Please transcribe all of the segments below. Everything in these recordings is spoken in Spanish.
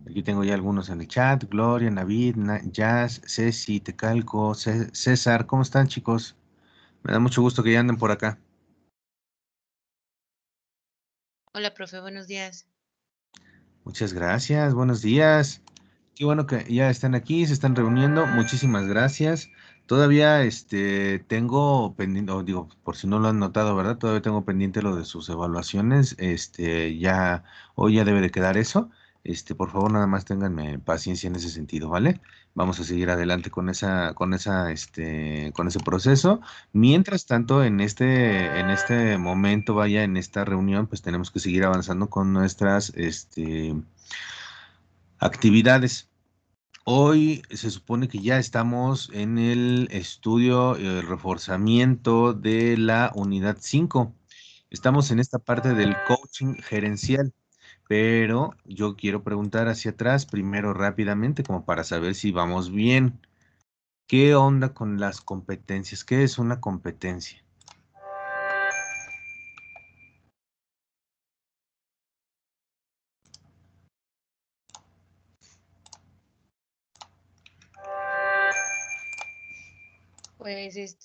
Aquí tengo ya algunos en el chat. Gloria, Navid, Jazz, Ceci, Tecalco, César. ¿Cómo están, chicos? Me da mucho gusto que ya anden por acá. Hola, profe, buenos días. Muchas gracias, buenos días. Qué bueno que ya están aquí, se están reuniendo. Muchísimas gracias. Todavía tengo pendiente, o digo, por si no lo han notado, ¿verdad? Todavía tengo pendiente lo de sus evaluaciones. Ya hoy ya debe de quedar eso. Por favor, nada más ténganme paciencia en ese sentido, ¿vale? Vamos a seguir adelante con ese proceso. Mientras tanto, en este momento, vaya, en esta reunión, pues tenemos que seguir avanzando con nuestras, actividades. Hoy se supone que ya estamos en el estudio, el reforzamiento de la unidad 5. Estamos en esta parte del coaching gerencial, pero yo quiero preguntar hacia atrás primero rápidamente como para saber si vamos bien. ¿Qué onda con las competencias? ¿Qué es una competencia? Pues,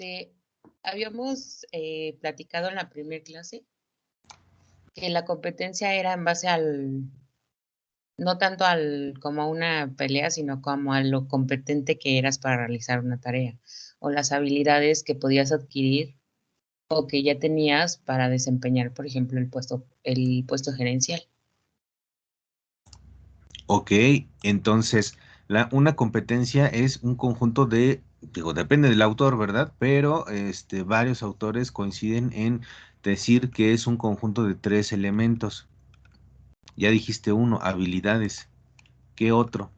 habíamos platicado en la primera clase que la competencia era en base no tanto como a una pelea, sino como a lo competente que eras para realizar una tarea, o las habilidades que podías adquirir o que ya tenías para desempeñar, por ejemplo, el puesto gerencial. Ok, entonces una competencia es un conjunto digo, depende del autor, ¿verdad? Pero varios autores coinciden en decir que es un conjunto de 3 elementos. Ya dijiste uno, habilidades. ¿Qué otro?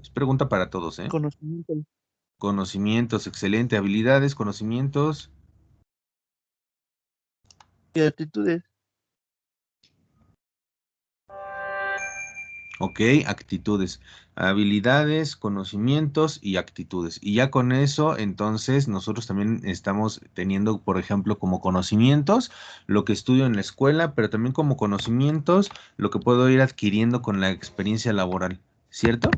Es pregunta para todos, ¿eh? Conocimiento Conocimientos, excelente. Habilidades, conocimientos. y actitudes. Ok, actitudes, habilidades, conocimientos y actitudes. Y ya con eso, entonces, nosotros también estamos teniendo, por ejemplo, como conocimientos, lo que estudio en la escuela, pero también como conocimientos, lo que puedo ir adquiriendo con la experiencia laboral, ¿cierto?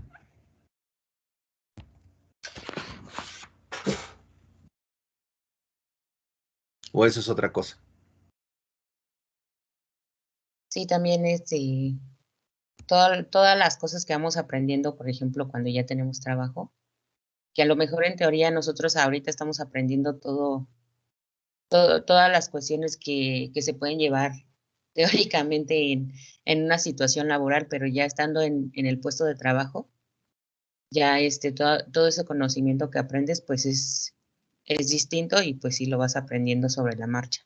¿O eso es otra cosa? Sí, también todas las cosas que vamos aprendiendo, por ejemplo, cuando ya tenemos trabajo, que a lo mejor en teoría nosotros ahorita estamos aprendiendo todas las cuestiones que se pueden llevar teóricamente en una situación laboral, pero ya estando en el puesto de trabajo, ya todo ese conocimiento que aprendes, pues es distinto y pues sí lo vas aprendiendo sobre la marcha.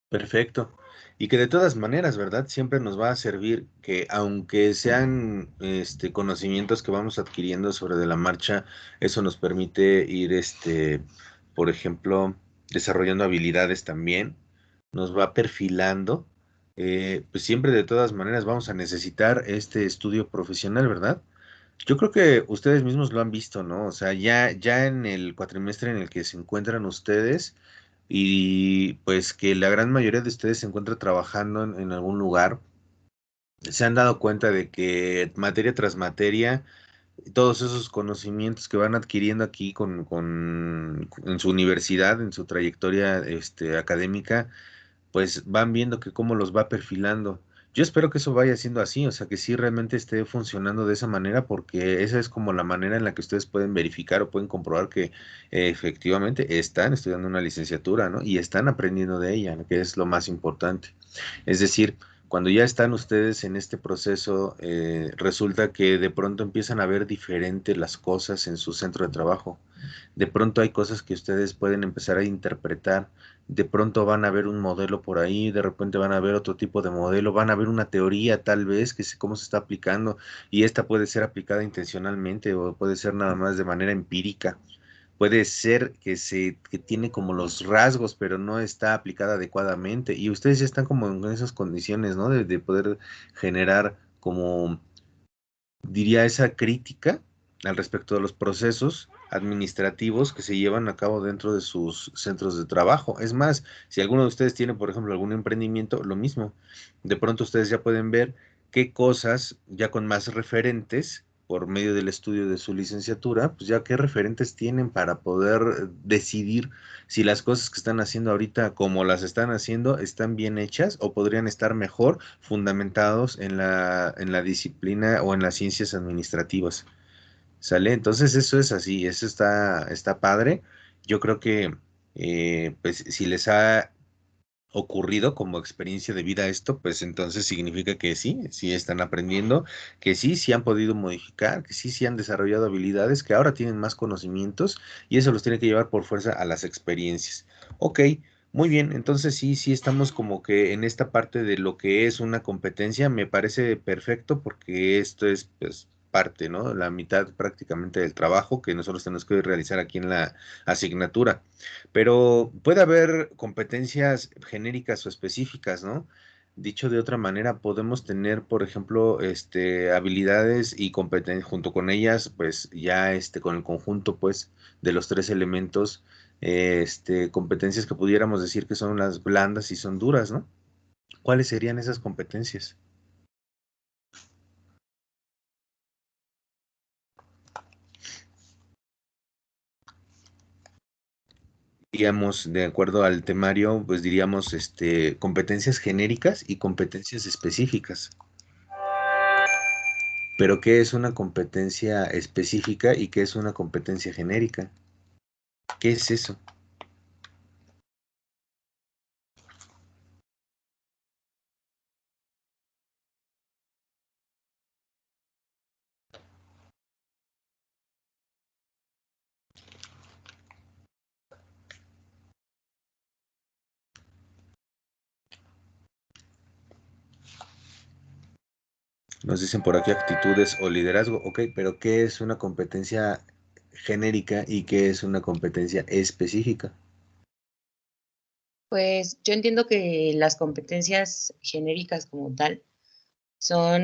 Perfecto. Y que de todas maneras, ¿verdad? Siempre nos va a servir que aunque sean conocimientos que vamos adquiriendo sobre de la marcha, eso nos permite ir, por ejemplo, desarrollando habilidades también, nos va perfilando. Pues siempre de todas maneras vamos a necesitar este estudio profesional, ¿verdad? Yo creo que ustedes mismos lo han visto, ¿no? O sea, ya en el cuatrimestre en el que se encuentran ustedes y pues que la gran mayoría de ustedes se encuentra trabajando en algún lugar, se han dado cuenta de que materia tras materia, todos esos conocimientos que van adquiriendo aquí en su universidad, en su trayectoria académica, pues van viendo que cómo los va perfilando. Yo espero que eso vaya siendo así, o sea, que sí realmente esté funcionando de esa manera, porque esa es como la manera en la que ustedes pueden verificar o pueden comprobar que efectivamente están estudiando una licenciatura, ¿no? Y están aprendiendo de ella, ¿no? Que es lo más importante. Es decir, cuando ya están ustedes en este proceso, resulta que de pronto empiezan a ver diferente las cosas en su centro de trabajo. De pronto hay cosas que ustedes pueden empezar a interpretar, de pronto van a ver un modelo por ahí, de repente van a ver otro tipo de modelo, van a ver una teoría tal vez cómo se está aplicando y esta puede ser aplicada intencionalmente o puede ser nada más de manera empírica. Puede ser que tiene como los rasgos, pero no está aplicada adecuadamente. Y ustedes ya están como en esas condiciones, ¿no? De poder generar como, diría, esa crítica al respecto de los procesos administrativos que se llevan a cabo dentro de sus centros de trabajo. Es más, si alguno de ustedes tiene, por ejemplo, algún emprendimiento, lo mismo. De pronto ustedes ya pueden ver qué cosas, ya con más referentes, por medio del estudio de su licenciatura, pues ya qué referentes tienen para poder decidir si las cosas que están haciendo ahorita, como las están haciendo, están bien hechas o podrían estar mejor fundamentados en la disciplina o en las ciencias administrativas. ¿Sale? Entonces eso es así, eso está padre. Yo creo que pues si les ha ocurrido como experiencia de vida esto, pues entonces significa que sí, sí están aprendiendo, que sí, sí han podido modificar, que sí, sí han desarrollado habilidades, que ahora tienen más conocimientos y eso los tiene que llevar por fuerza a las experiencias. Ok, muy bien, entonces sí, sí estamos como que en esta parte de lo que es una competencia, me parece perfecto porque esto es pues parte, ¿no? La mitad prácticamente del trabajo que nosotros tenemos que realizar aquí en la asignatura. Pero puede haber competencias genéricas o específicas, ¿no? Dicho de otra manera, podemos tener, por ejemplo, habilidades y competencias junto con ellas, pues ya con el conjunto, pues, de los tres elementos, competencias que pudiéramos decir que son las blandas y son duras, ¿no? ¿Cuáles serían esas competencias? Diríamos, de acuerdo al temario, pues diríamos, competencias genéricas y competencias específicas. Pero ¿qué es una competencia específica y qué es una competencia genérica? ¿Qué es eso? Nos dicen por aquí actitudes o liderazgo. Ok, pero ¿qué es una competencia genérica y qué es una competencia específica? Pues yo entiendo que las competencias genéricas como tal son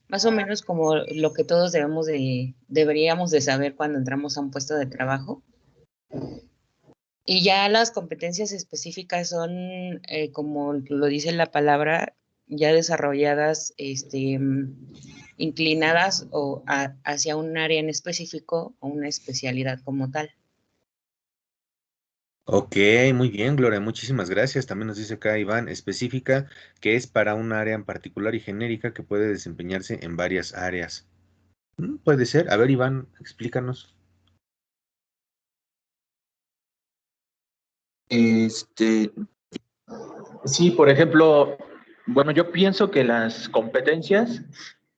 más o menos como lo que todos deberíamos de saber cuando entramos a un puesto de trabajo. Y ya las competencias específicas son, como lo dice la palabra, ya desarrolladas, inclinadas hacia un área en específico o una especialidad como tal. Ok, muy bien, Gloria, muchísimas gracias. También nos dice acá Iván, específica, que es para un área en particular y genérica que puede desempeñarse en varias áreas. Puede ser. A ver, Iván, explícanos. Este, sí, por ejemplo, bueno, yo pienso que las competencias,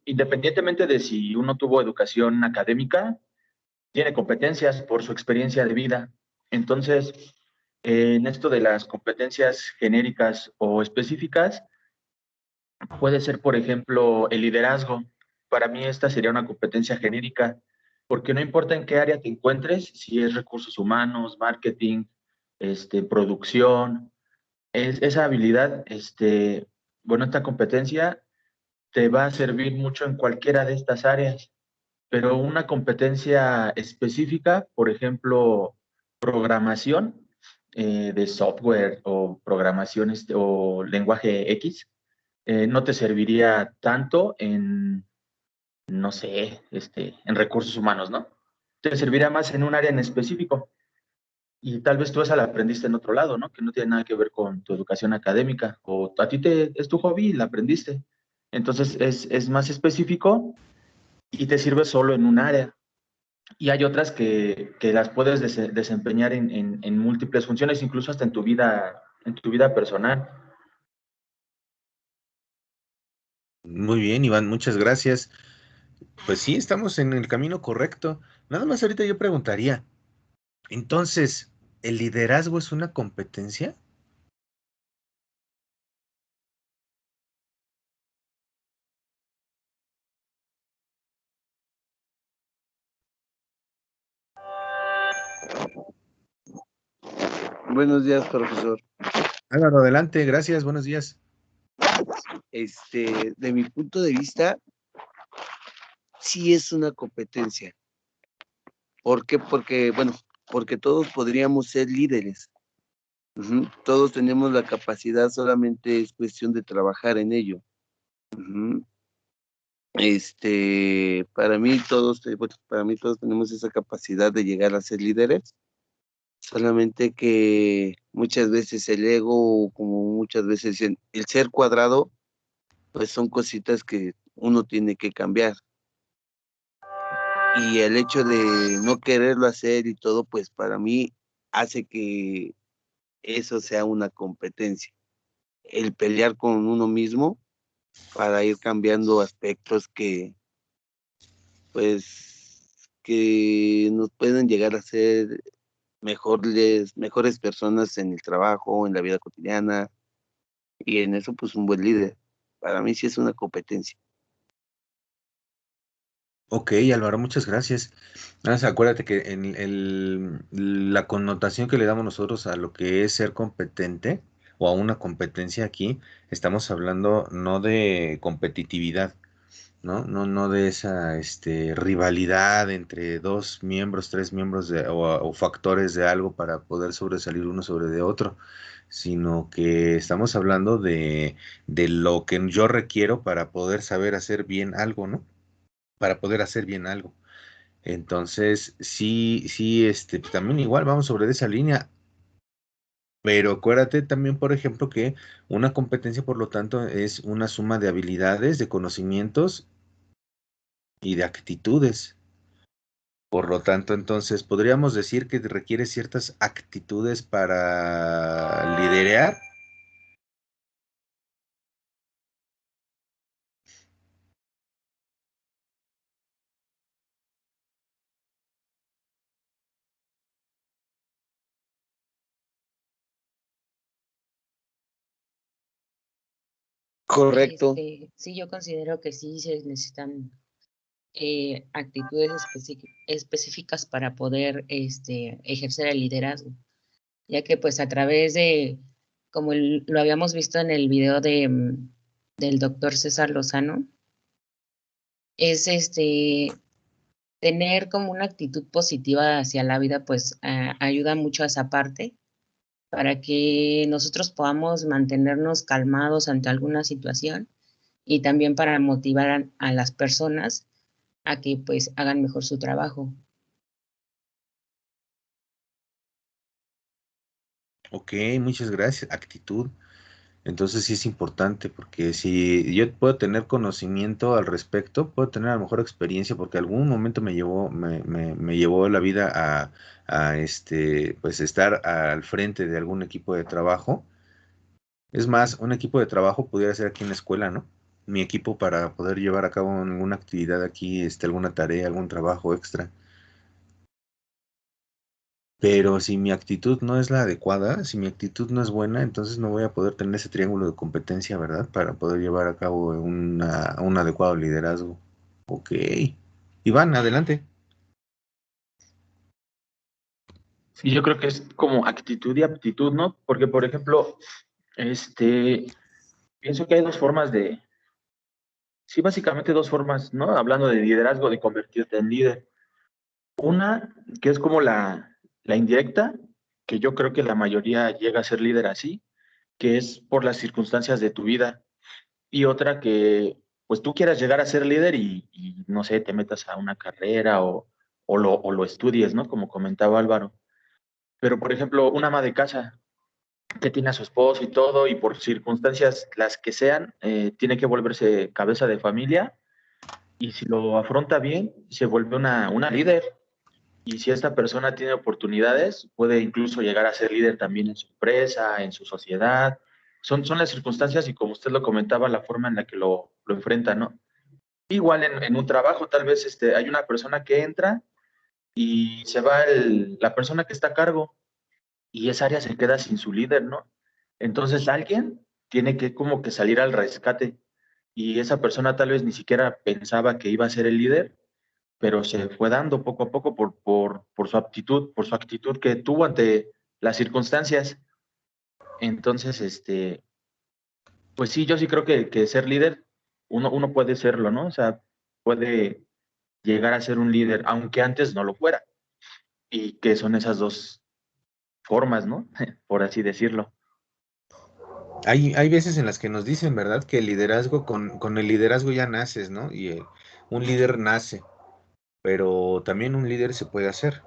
independientemente de si uno tuvo educación académica, tiene competencias por su experiencia de vida. Entonces, en esto de las competencias genéricas o específicas, puede ser, por ejemplo, el liderazgo. Para mí esta sería una competencia genérica, porque no importa en qué área te encuentres, si es recursos humanos, marketing, producción, esa habilidad, bueno, esta competencia te va a servir mucho en cualquiera de estas áreas, pero una competencia específica, por ejemplo, programación de software o programación o lenguaje X, no te serviría tanto en, no sé, en recursos humanos, ¿no? Te serviría más en un área en específico. Y tal vez tú esa la aprendiste en otro lado, ¿no? Que no tiene nada que ver con tu educación académica. O a ti es tu hobby y la aprendiste. Entonces es más específico y te sirve solo en un área. Y hay otras que las puedes desempeñar en múltiples funciones, incluso hasta en tu vida personal. Muy bien, Iván, muchas gracias. Pues sí, estamos en el camino correcto. Nada más ahorita yo preguntaría, entonces, ¿el liderazgo es una competencia? Buenos días, profesor. Álvaro, adelante, gracias, buenos días. De mi punto de vista, sí es una competencia. ¿Por qué? Porque, bueno, porque todos podríamos ser líderes. Ujú. Todos tenemos la capacidad, solamente es cuestión de trabajar en ello. Ujú. Para mí todos tenemos esa capacidad de llegar a ser líderes, solamente que muchas veces el ego, como muchas veces el ser cuadrado, pues son cositas que uno tiene que cambiar. Y el hecho de no quererlo hacer y todo, pues para mí hace que eso sea una competencia. El pelear con uno mismo para ir cambiando aspectos que nos pueden llegar a ser mejores personas en el trabajo, en la vida cotidiana, y en eso, pues, un buen líder. Para mí sí es una competencia. Ok, Álvaro, muchas gracias. Nada más acuérdate que la connotación que le damos nosotros a lo que es ser competente o a una competencia aquí, estamos hablando no de competitividad, ¿no? No de esa rivalidad entre dos miembros, tres miembros o factores de algo para poder sobresalir uno sobre de otro, sino que estamos hablando de lo que yo requiero para poder saber hacer bien algo, ¿no? Para poder hacer bien algo. Entonces, sí, sí, también igual vamos sobre esa línea, pero acuérdate también, por ejemplo, que una competencia, por lo tanto, es una suma de habilidades, de conocimientos y de actitudes. Por lo tanto, entonces, podríamos decir que requiere ciertas actitudes para liderar. Correcto. Sí, yo considero que sí se necesitan actitudes específicas para poder ejercer el liderazgo, ya que pues a través de, como lo habíamos visto en el video del doctor César Lozano, es tener como una actitud positiva hacia la vida, pues ayuda mucho a esa parte para que nosotros podamos mantenernos calmados ante alguna situación y también para motivar a las personas a que pues hagan mejor su trabajo. Ok, muchas gracias. Actitud. Entonces sí es importante porque si yo puedo tener conocimiento al respecto, puedo tener a lo mejor experiencia porque algún momento me llevó la vida a pues estar al frente de algún equipo de trabajo. Es más, un equipo de trabajo pudiera ser aquí en la escuela, ¿no? Mi equipo para poder llevar a cabo alguna actividad aquí, alguna tarea, algún trabajo extra. Pero si mi actitud no es la adecuada, si mi actitud no es buena, entonces no voy a poder tener ese triángulo de competencia, ¿verdad? Para poder llevar a cabo un adecuado liderazgo. Ok. Iván, adelante. Sí, yo creo que es como actitud y aptitud, ¿no? Porque, por ejemplo, este, pienso que hay dos formas sí, básicamente dos formas, ¿no? Hablando de liderazgo, de convertirte en líder. Una, que es como la indirecta, que yo creo que la mayoría llega a ser líder así, que es por las circunstancias de tu vida. Y otra que, pues tú quieras llegar a ser líder y no sé, te metas a una carrera o lo estudies, ¿no? Como comentaba Álvaro. Pero, por ejemplo, una ama de casa que tiene a su esposo y todo, y por circunstancias las que sean, tiene que volverse cabeza de familia, y si lo afronta bien, se vuelve una líder. Y si esta persona tiene oportunidades, puede incluso llegar a ser líder también en su empresa, en su sociedad. Son las circunstancias y como usted lo comentaba, la forma en la que lo enfrenta, ¿no? Igual en un trabajo, tal vez hay una persona que entra y se va la persona que está a cargo y esa área se queda sin su líder, ¿no? Entonces alguien tiene que como que salir al rescate y esa persona tal vez ni siquiera pensaba que iba a ser el líder, pero se fue dando poco a poco por su actitud que tuvo ante las circunstancias. Entonces, pues sí, yo sí creo que ser líder, uno puede serlo, ¿no? O sea, puede llegar a ser un líder, aunque antes no lo fuera. y que son esas dos formas, ¿no? Por así decirlo. Hay veces en las que nos dicen, ¿verdad? Que el liderazgo, con el liderazgo ya naces, ¿no? Un líder nace, pero también un líder se puede hacer.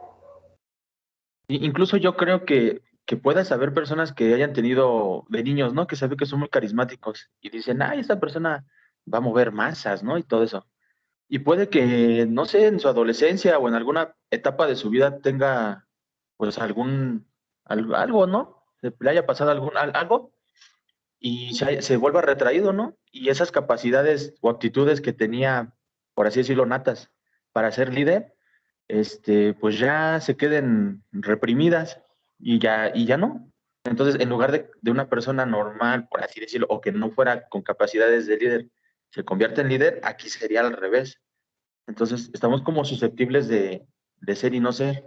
Incluso yo creo que puedas haber personas que hayan tenido de niños, ¿no? Que saben que son muy carismáticos y dicen, ay, esta persona va a mover masas, ¿no? Y todo eso. Y puede que, no sé, en su adolescencia o en alguna etapa de su vida tenga, pues, algo, ¿no? Le haya pasado algo y se vuelva retraído, ¿no? Y esas capacidades o actitudes que tenía, por así decirlo, natas para ser líder, pues ya se queden reprimidas y ya no. Entonces, en lugar de una persona normal, por así decirlo, o que no fuera con capacidades de líder, se convierte en líder, aquí sería al revés. Entonces, estamos como susceptibles de ser y no ser.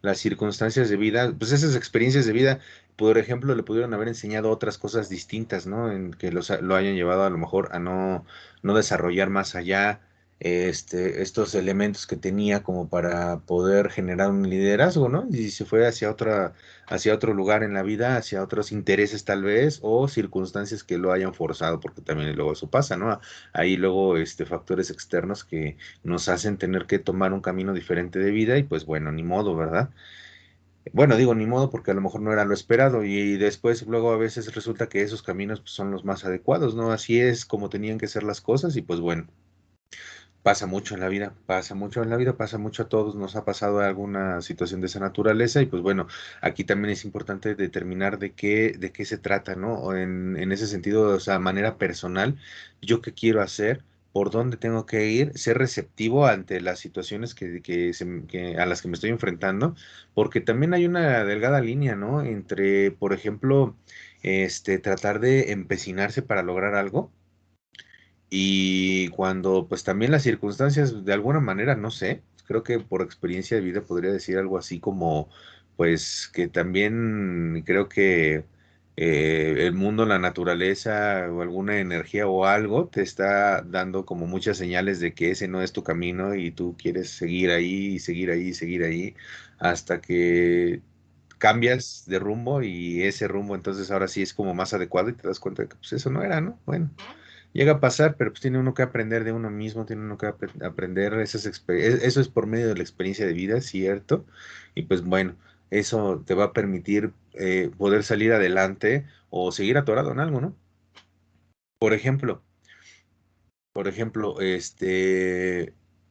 Las circunstancias de vida, pues esas experiencias de vida, por ejemplo, le pudieron haber enseñado otras cosas distintas, ¿no? En que lo hayan llevado a lo mejor a no desarrollar más allá estos elementos que tenía como para poder generar un liderazgo, ¿no? Y se fue hacia otro lugar en la vida, hacia otros intereses tal vez, o circunstancias que lo hayan forzado, porque también luego eso pasa, ¿no? Hay luego factores externos que nos hacen tener que tomar un camino diferente de vida y pues bueno, ni modo, ¿verdad? Bueno, digo ni modo porque a lo mejor no era lo esperado y después luego a veces resulta que esos caminos pues, son los más adecuados, ¿no? Así es como tenían que ser las cosas y pues bueno, pasa mucho en la vida, pasa mucho en la vida, pasa mucho a todos, nos ha pasado alguna situación de esa naturaleza y pues bueno, aquí también es importante determinar de qué se trata, ¿no? O en ese sentido, o sea, manera personal, yo qué quiero hacer, por dónde tengo que ir, ser receptivo ante las situaciones a las que me estoy enfrentando, porque también hay una delgada línea, ¿no? Entre, por ejemplo, tratar de empecinarse para lograr algo y cuando pues también las circunstancias de alguna manera, no sé, creo que por experiencia de vida podría decir algo así como pues que también creo que el mundo, la naturaleza o alguna energía o algo te está dando como muchas señales de que ese no es tu camino y tú quieres seguir ahí y seguir ahí y seguir ahí hasta que cambias de rumbo y ese rumbo entonces ahora sí es como más adecuado y te das cuenta de que pues eso no era, ¿no? Bueno. Llega a pasar, pero pues tiene uno que aprender de uno mismo, tiene uno que aprender eso es por medio de la experiencia de vida, cierto, y pues bueno, eso te va a permitir poder salir adelante o seguir atorado en algo, ¿no? Por ejemplo,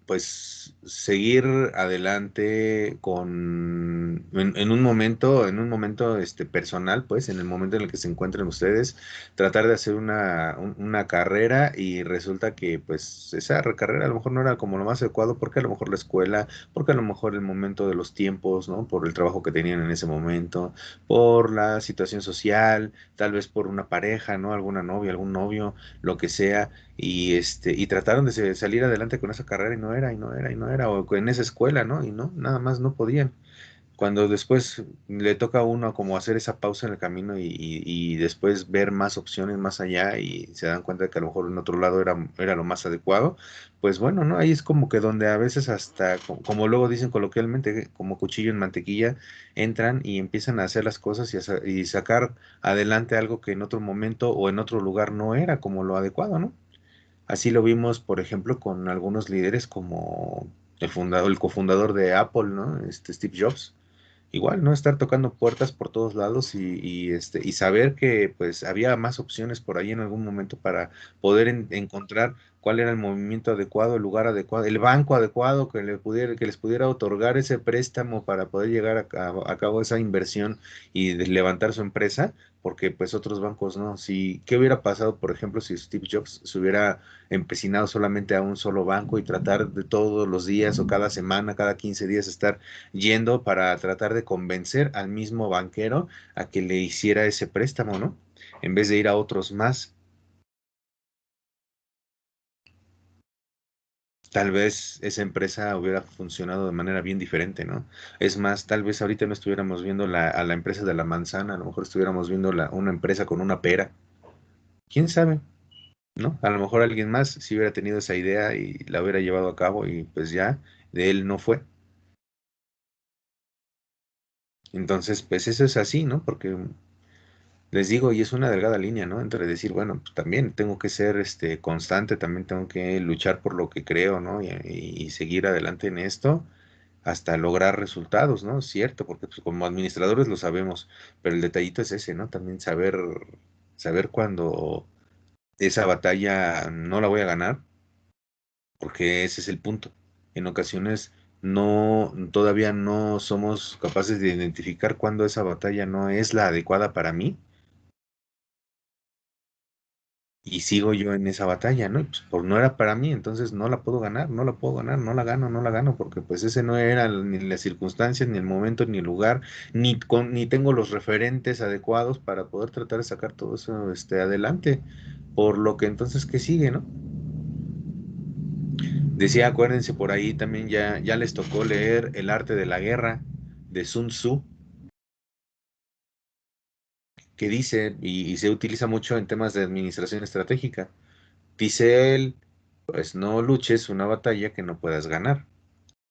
pues seguir adelante en un momento, personal, pues, en el momento en el que se encuentren ustedes, tratar de hacer una carrera y resulta que, pues, esa carrera a lo mejor no era como lo más adecuado, porque a lo mejor la escuela, porque a lo mejor el momento de los tiempos, ¿no? Por el trabajo que tenían en ese momento, por la situación social, tal vez por una pareja, ¿no? Alguna novia, algún novio, lo que sea y trataron de salir adelante con esa carrera y no era, y no era, y no era, o en esa escuela, ¿no? Y no, nada más no podían. Cuando después le toca a uno como hacer esa pausa en el camino y después ver más opciones más allá y se dan cuenta de que a lo mejor en otro lado era lo más adecuado, pues bueno, ¿no? Ahí es como que donde a veces hasta, como luego dicen coloquialmente, como cuchillo en mantequilla, entran y empiezan a hacer las cosas y sacar adelante algo que en otro momento o en otro lugar no era como lo adecuado, ¿no? Así lo vimos, por ejemplo, con algunos líderes como el cofundador de Apple, ¿no? Steve Jobs. Igual, ¿no? Estar tocando puertas por todos lados y saber que pues había más opciones por ahí en algún momento para poder encontrar cuál era el movimiento adecuado, el lugar adecuado, el banco adecuado que les pudiera otorgar ese préstamo para poder llegar a cabo esa inversión y levantar su empresa, porque pues otros bancos no. Si, ¿qué hubiera pasado, por ejemplo, si Steve Jobs se hubiera empecinado solamente a un solo banco y tratar de todos los días o cada semana, cada 15 días estar yendo para tratar de convencer al mismo banquero a que le hiciera ese préstamo, ¿no? En vez de ir a otros más? Tal vez esa empresa hubiera funcionado de manera bien diferente, ¿no? Es más, tal vez ahorita no estuviéramos viendo a la empresa de la manzana, a lo mejor estuviéramos viendo una empresa con una pera. ¿Quién sabe? ¿No? A lo mejor alguien más si hubiera tenido esa idea y la hubiera llevado a cabo y pues ya de él no fue. Entonces, pues eso es así, ¿no? Porque les digo, y es una delgada línea, ¿no? Entre decir, bueno, pues también tengo que ser constante, también tengo que luchar por lo que creo, ¿no? Y seguir adelante en esto hasta lograr resultados, ¿no? Cierto, porque pues, como administradores lo sabemos, pero el detallito es ese, ¿no? También saber cuándo esa batalla no la voy a ganar, porque ese es el punto. En ocasiones todavía no somos capaces de identificar cuándo esa batalla no es la adecuada para mí y sigo yo en esa batalla, ¿no? Y pues por no era para mí, entonces no la puedo ganar, no la puedo ganar, no la gano, porque pues ese no era ni las circunstancias, ni el momento, ni el lugar, ni tengo los referentes adecuados para poder tratar de sacar todo eso adelante. Por lo que entonces, ¿qué sigue, no? Decía, acuérdense por ahí también ya les tocó leer El arte de la guerra de Sun Tzu, que dice, y se utiliza mucho en temas de administración estratégica. Dice él, pues no luches una batalla que no puedas ganar.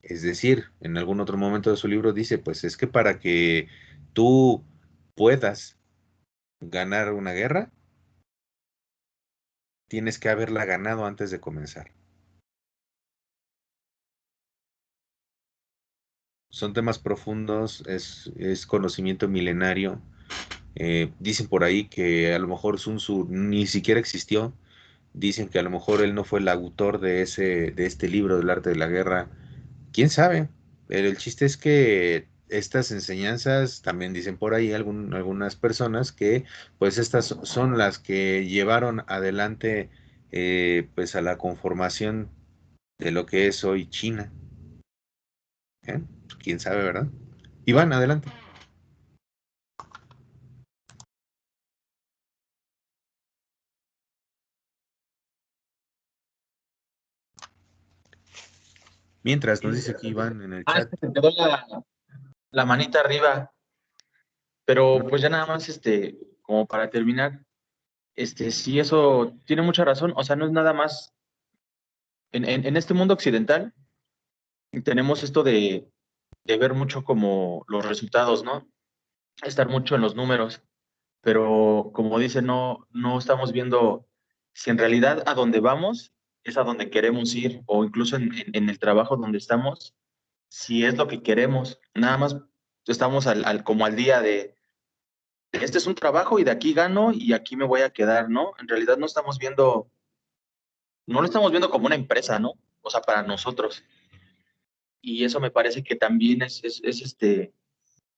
Es decir, en algún otro momento de su libro dice, pues es que para que tú puedas ganar una guerra, tienes que haberla ganado antes de comenzar. Son temas profundos, es conocimiento milenario. Dicen por ahí que a lo mejor Sun Tzu ni siquiera existió. Dicen que a lo mejor él no fue el autor de este libro del arte de la guerra. ¿Quién sabe? Pero el chiste es que estas enseñanzas, también dicen por ahí algunas personas que pues estas son las que llevaron adelante pues a la conformación de lo que es hoy China. ¿Eh? ¿Quién sabe, verdad? Iván, adelante. Mientras nos dice aquí Iván en el Es chat. que se quedó la manita arriba, pero pues ya nada más, como para terminar, sí, eso tiene mucha razón, o sea, no es nada más, en este mundo occidental tenemos esto de ver mucho como los resultados, ¿no? Estar mucho en los números, pero como dice, no estamos viendo si en realidad a donde vamos es a donde queremos ir, o incluso en el trabajo donde estamos, si es lo que queremos. Nada más estamos como al día de, este es un trabajo y de aquí gano y aquí me voy a quedar, ¿no? En realidad no lo estamos viendo como una empresa, ¿no? O sea, para nosotros. Y eso me parece que también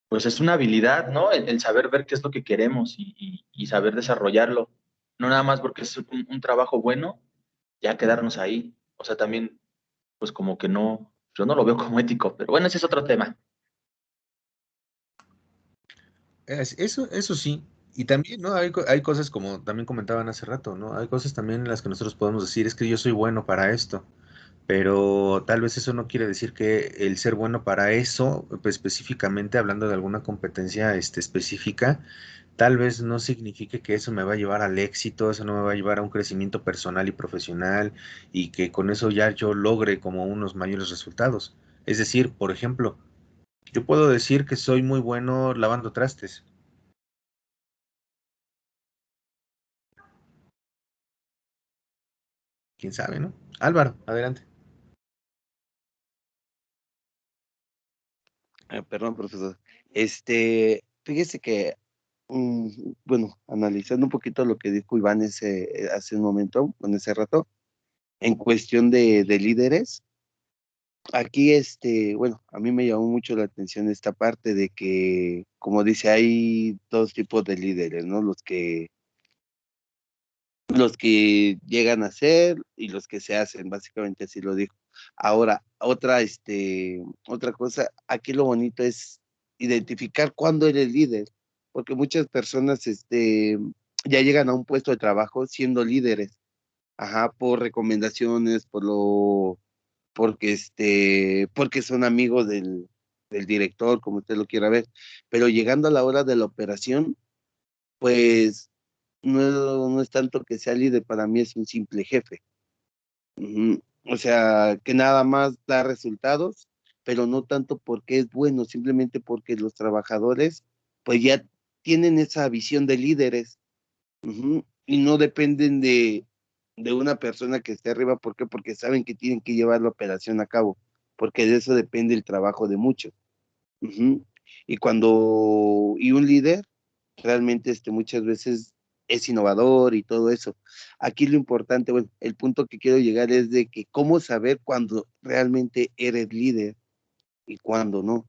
pues es una habilidad, ¿no? El saber ver qué es lo que queremos y saber desarrollarlo. No nada más porque es un trabajo bueno, ya quedarnos ahí. O sea, también, pues como que no, yo no lo veo como ético, pero bueno, ese es otro tema. Eso sí. Y también, ¿no? Hay cosas como también comentaban hace rato, ¿no? Hay cosas también en las que nosotros podemos decir, es que yo soy bueno para esto, pero tal vez eso no quiere decir que el ser bueno para eso, pues, específicamente hablando de alguna competencia específica, tal vez no signifique que eso me va a llevar al éxito, eso no me va a llevar a un crecimiento personal y profesional y que con eso ya yo logre como unos mayores resultados. Es decir, por ejemplo, yo puedo decir que soy muy bueno lavando trastes. Quién sabe, ¿no? Álvaro, adelante. Perdón, profesor. Fíjese que, bueno, analizando un poquito lo que dijo Iván hace un momento, en ese rato, en cuestión de líderes, aquí, bueno, a mí me llamó mucho la atención esta parte de que, como dice, hay dos tipos de líderes, ¿no? Los que llegan a ser y los que se hacen, básicamente así lo dijo. Ahora, otra cosa, aquí lo bonito es identificar cuándo eres líder, porque muchas personas, ya llegan a un puesto de trabajo siendo líderes, ajá, por recomendaciones, porque son amigos del director, como usted lo quiera ver, pero llegando a la hora de la operación, pues no es tanto que sea líder, para mí es un simple jefe. Ujú. O sea, que nada más da resultados, pero no tanto porque es bueno, simplemente porque los trabajadores pues ya tienen esa visión de líderes. Ujú. Y no dependen de una persona que esté arriba. ¿Por qué? Porque saben que tienen que llevar la operación a cabo, porque de eso depende el trabajo de muchos. Ujú. Y un líder realmente muchas veces es innovador y todo eso. Aquí lo importante, bueno, el punto que quiero llegar es de que cómo saber cuando realmente eres líder y cuándo no.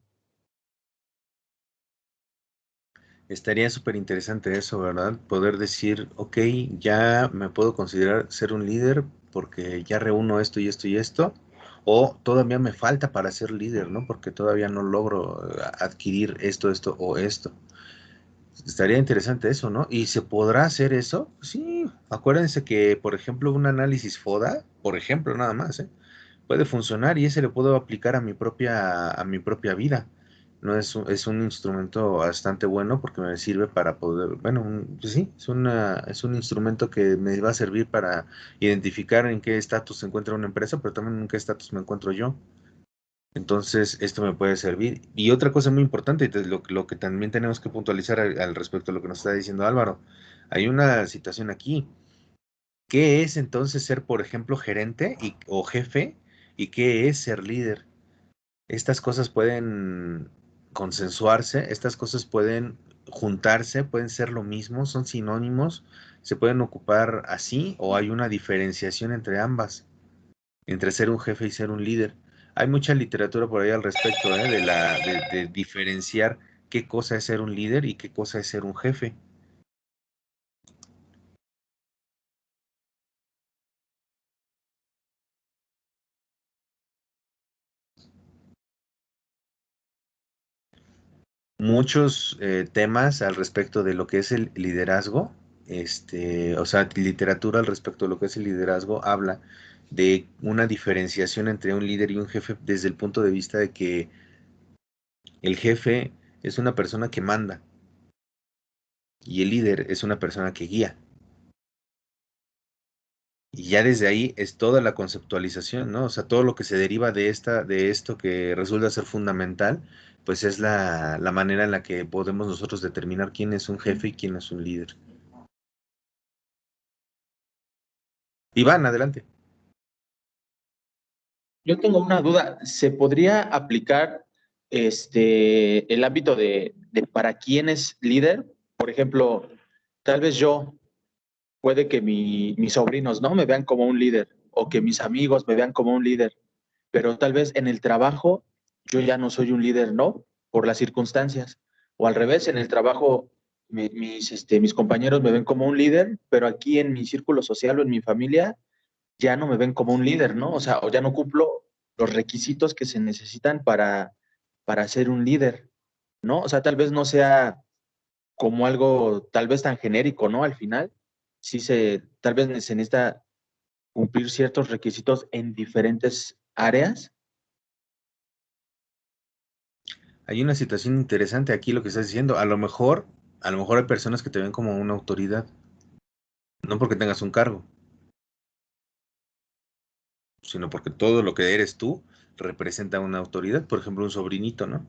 Estaría súper interesante eso, ¿verdad? Poder decir, ok, ya me puedo considerar ser un líder porque ya reúno esto y esto y esto, o todavía me falta para ser líder, ¿no? Porque todavía no logro adquirir esto, esto o esto. Estaría interesante eso, ¿no? ¿Y se podrá hacer eso? Sí, acuérdense que, por ejemplo, un análisis FODA, por ejemplo, nada más, ¿eh? Puede funcionar y ese lo puedo aplicar a mi propia vida. No es un instrumento bastante bueno porque me sirve para poder, bueno, pues sí, es un instrumento que me va a servir para identificar en qué estatus se encuentra una empresa, pero también en qué estatus me encuentro yo. Entonces, esto me puede servir. Y otra cosa muy importante, y lo que también tenemos que puntualizar al respecto de lo que nos está diciendo Álvaro, hay una situación aquí. ¿Qué es entonces ser, por ejemplo, gerente o jefe? ¿Y qué es ser líder? Estas cosas pueden consensuarse, estas cosas pueden juntarse, pueden ser lo mismo, son sinónimos, se pueden ocupar así o hay una diferenciación entre ambas, entre ser un jefe y ser un líder. Hay mucha literatura por ahí al respecto, de diferenciar qué cosa es ser un líder y qué cosa es ser un jefe. Muchos temas al respecto de lo que es el liderazgo, o sea, literatura al respecto de lo que es el liderazgo habla de una diferenciación entre un líder y un jefe desde el punto de vista de que el jefe es una persona que manda y el líder es una persona que guía. Y ya desde ahí es toda la conceptualización, ¿no? O sea, todo lo que se deriva de esto que resulta ser fundamental, pues es la manera en la que podemos nosotros determinar quién es un jefe y quién es un líder. Iván, adelante. Yo tengo una duda. ¿Se podría aplicar el ámbito de para quién es líder? Por ejemplo, tal vez yo, puede que mis sobrinos no me vean como un líder o que mis amigos me vean como un líder, pero tal vez en el trabajo yo ya no soy un líder, ¿no? Por las circunstancias. O al revés, en el trabajo mis compañeros me ven como un líder, pero aquí en mi círculo social o en mi familia ya no me ven como un líder, ¿no? O sea, o ya no cumplo los requisitos que se necesitan para ser un líder, ¿no? O sea, tal vez no sea como algo tal vez tan genérico, ¿no? Al final, tal vez se necesita cumplir ciertos requisitos en diferentes áreas. Hay una situación interesante aquí lo que estás diciendo. A lo mejor hay personas que te ven como una autoridad, no porque tengas un cargo, sino porque todo lo que eres tú representa una autoridad, por ejemplo, un sobrinito, ¿no?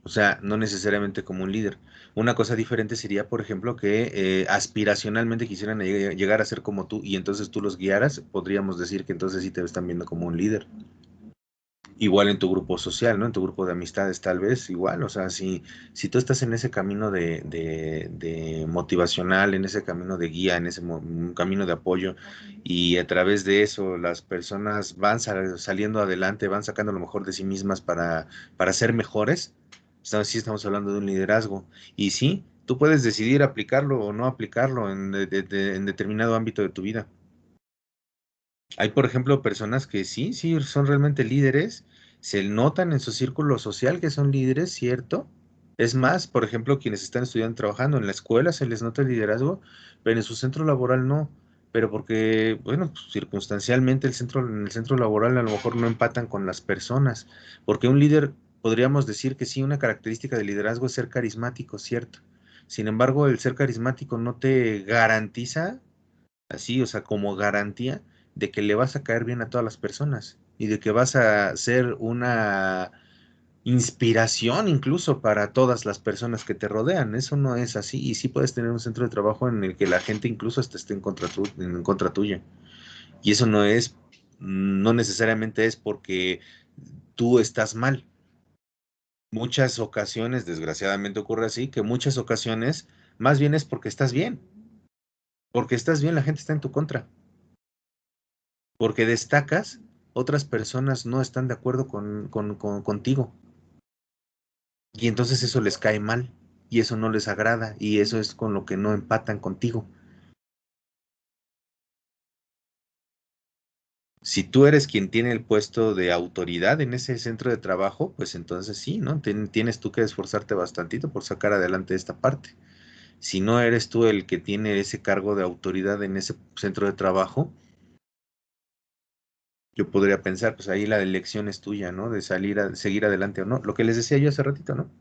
O sea, no necesariamente como un líder. Una cosa diferente sería, por ejemplo, que aspiracionalmente quisieran llegar a ser como tú y entonces tú los guiaras, podríamos decir que entonces sí te están viendo como un líder. Igual en tu grupo social, ¿no? En tu grupo de amistades, tal vez, igual. O sea, si tú estás en ese camino de motivacional, en ese camino de guía, en ese camino de apoyo, y a través de eso las personas van saliendo adelante, van sacando lo mejor de sí mismas para ser mejores, sí estamos hablando de un liderazgo. Y sí, tú puedes decidir aplicarlo o no aplicarlo en determinado ámbito de tu vida. Hay, por ejemplo, personas que sí son realmente líderes, se notan en su círculo social que son líderes, ¿cierto? Es más, por ejemplo, quienes están estudiando, trabajando en la escuela, se les nota el liderazgo, pero en su centro laboral no. Pero porque, bueno, pues, circunstancialmente en el centro laboral a lo mejor no empatan con las personas. Porque un líder, podríamos decir que sí, una característica del liderazgo es ser carismático, ¿cierto? Sin embargo, el ser carismático no te garantiza así, o sea, como garantía de que le vas a caer bien a todas las personas y de que vas a ser una inspiración incluso para todas las personas que te rodean. Eso no es así. Y sí puedes tener un centro de trabajo en el que la gente incluso hasta esté en contra tuya. Y eso no necesariamente es porque tú estás mal. Muchas ocasiones, desgraciadamente ocurre así, que muchas ocasiones más bien es porque estás bien. Porque estás bien, la gente está en tu contra. Porque destacas, otras personas no están de acuerdo contigo. Y entonces eso les cae mal. Y eso no les agrada. Y eso es con lo que no empatan contigo. Si tú eres quien tiene el puesto de autoridad en ese centro de trabajo, pues entonces sí, ¿no? Tienes tú que esforzarte bastantito por sacar adelante esta parte. Si no eres tú el que tiene ese cargo de autoridad en ese centro de trabajo, yo podría pensar, pues ahí la elección es tuya, ¿no? De seguir adelante o no. Lo que les decía yo hace ratito, ¿no?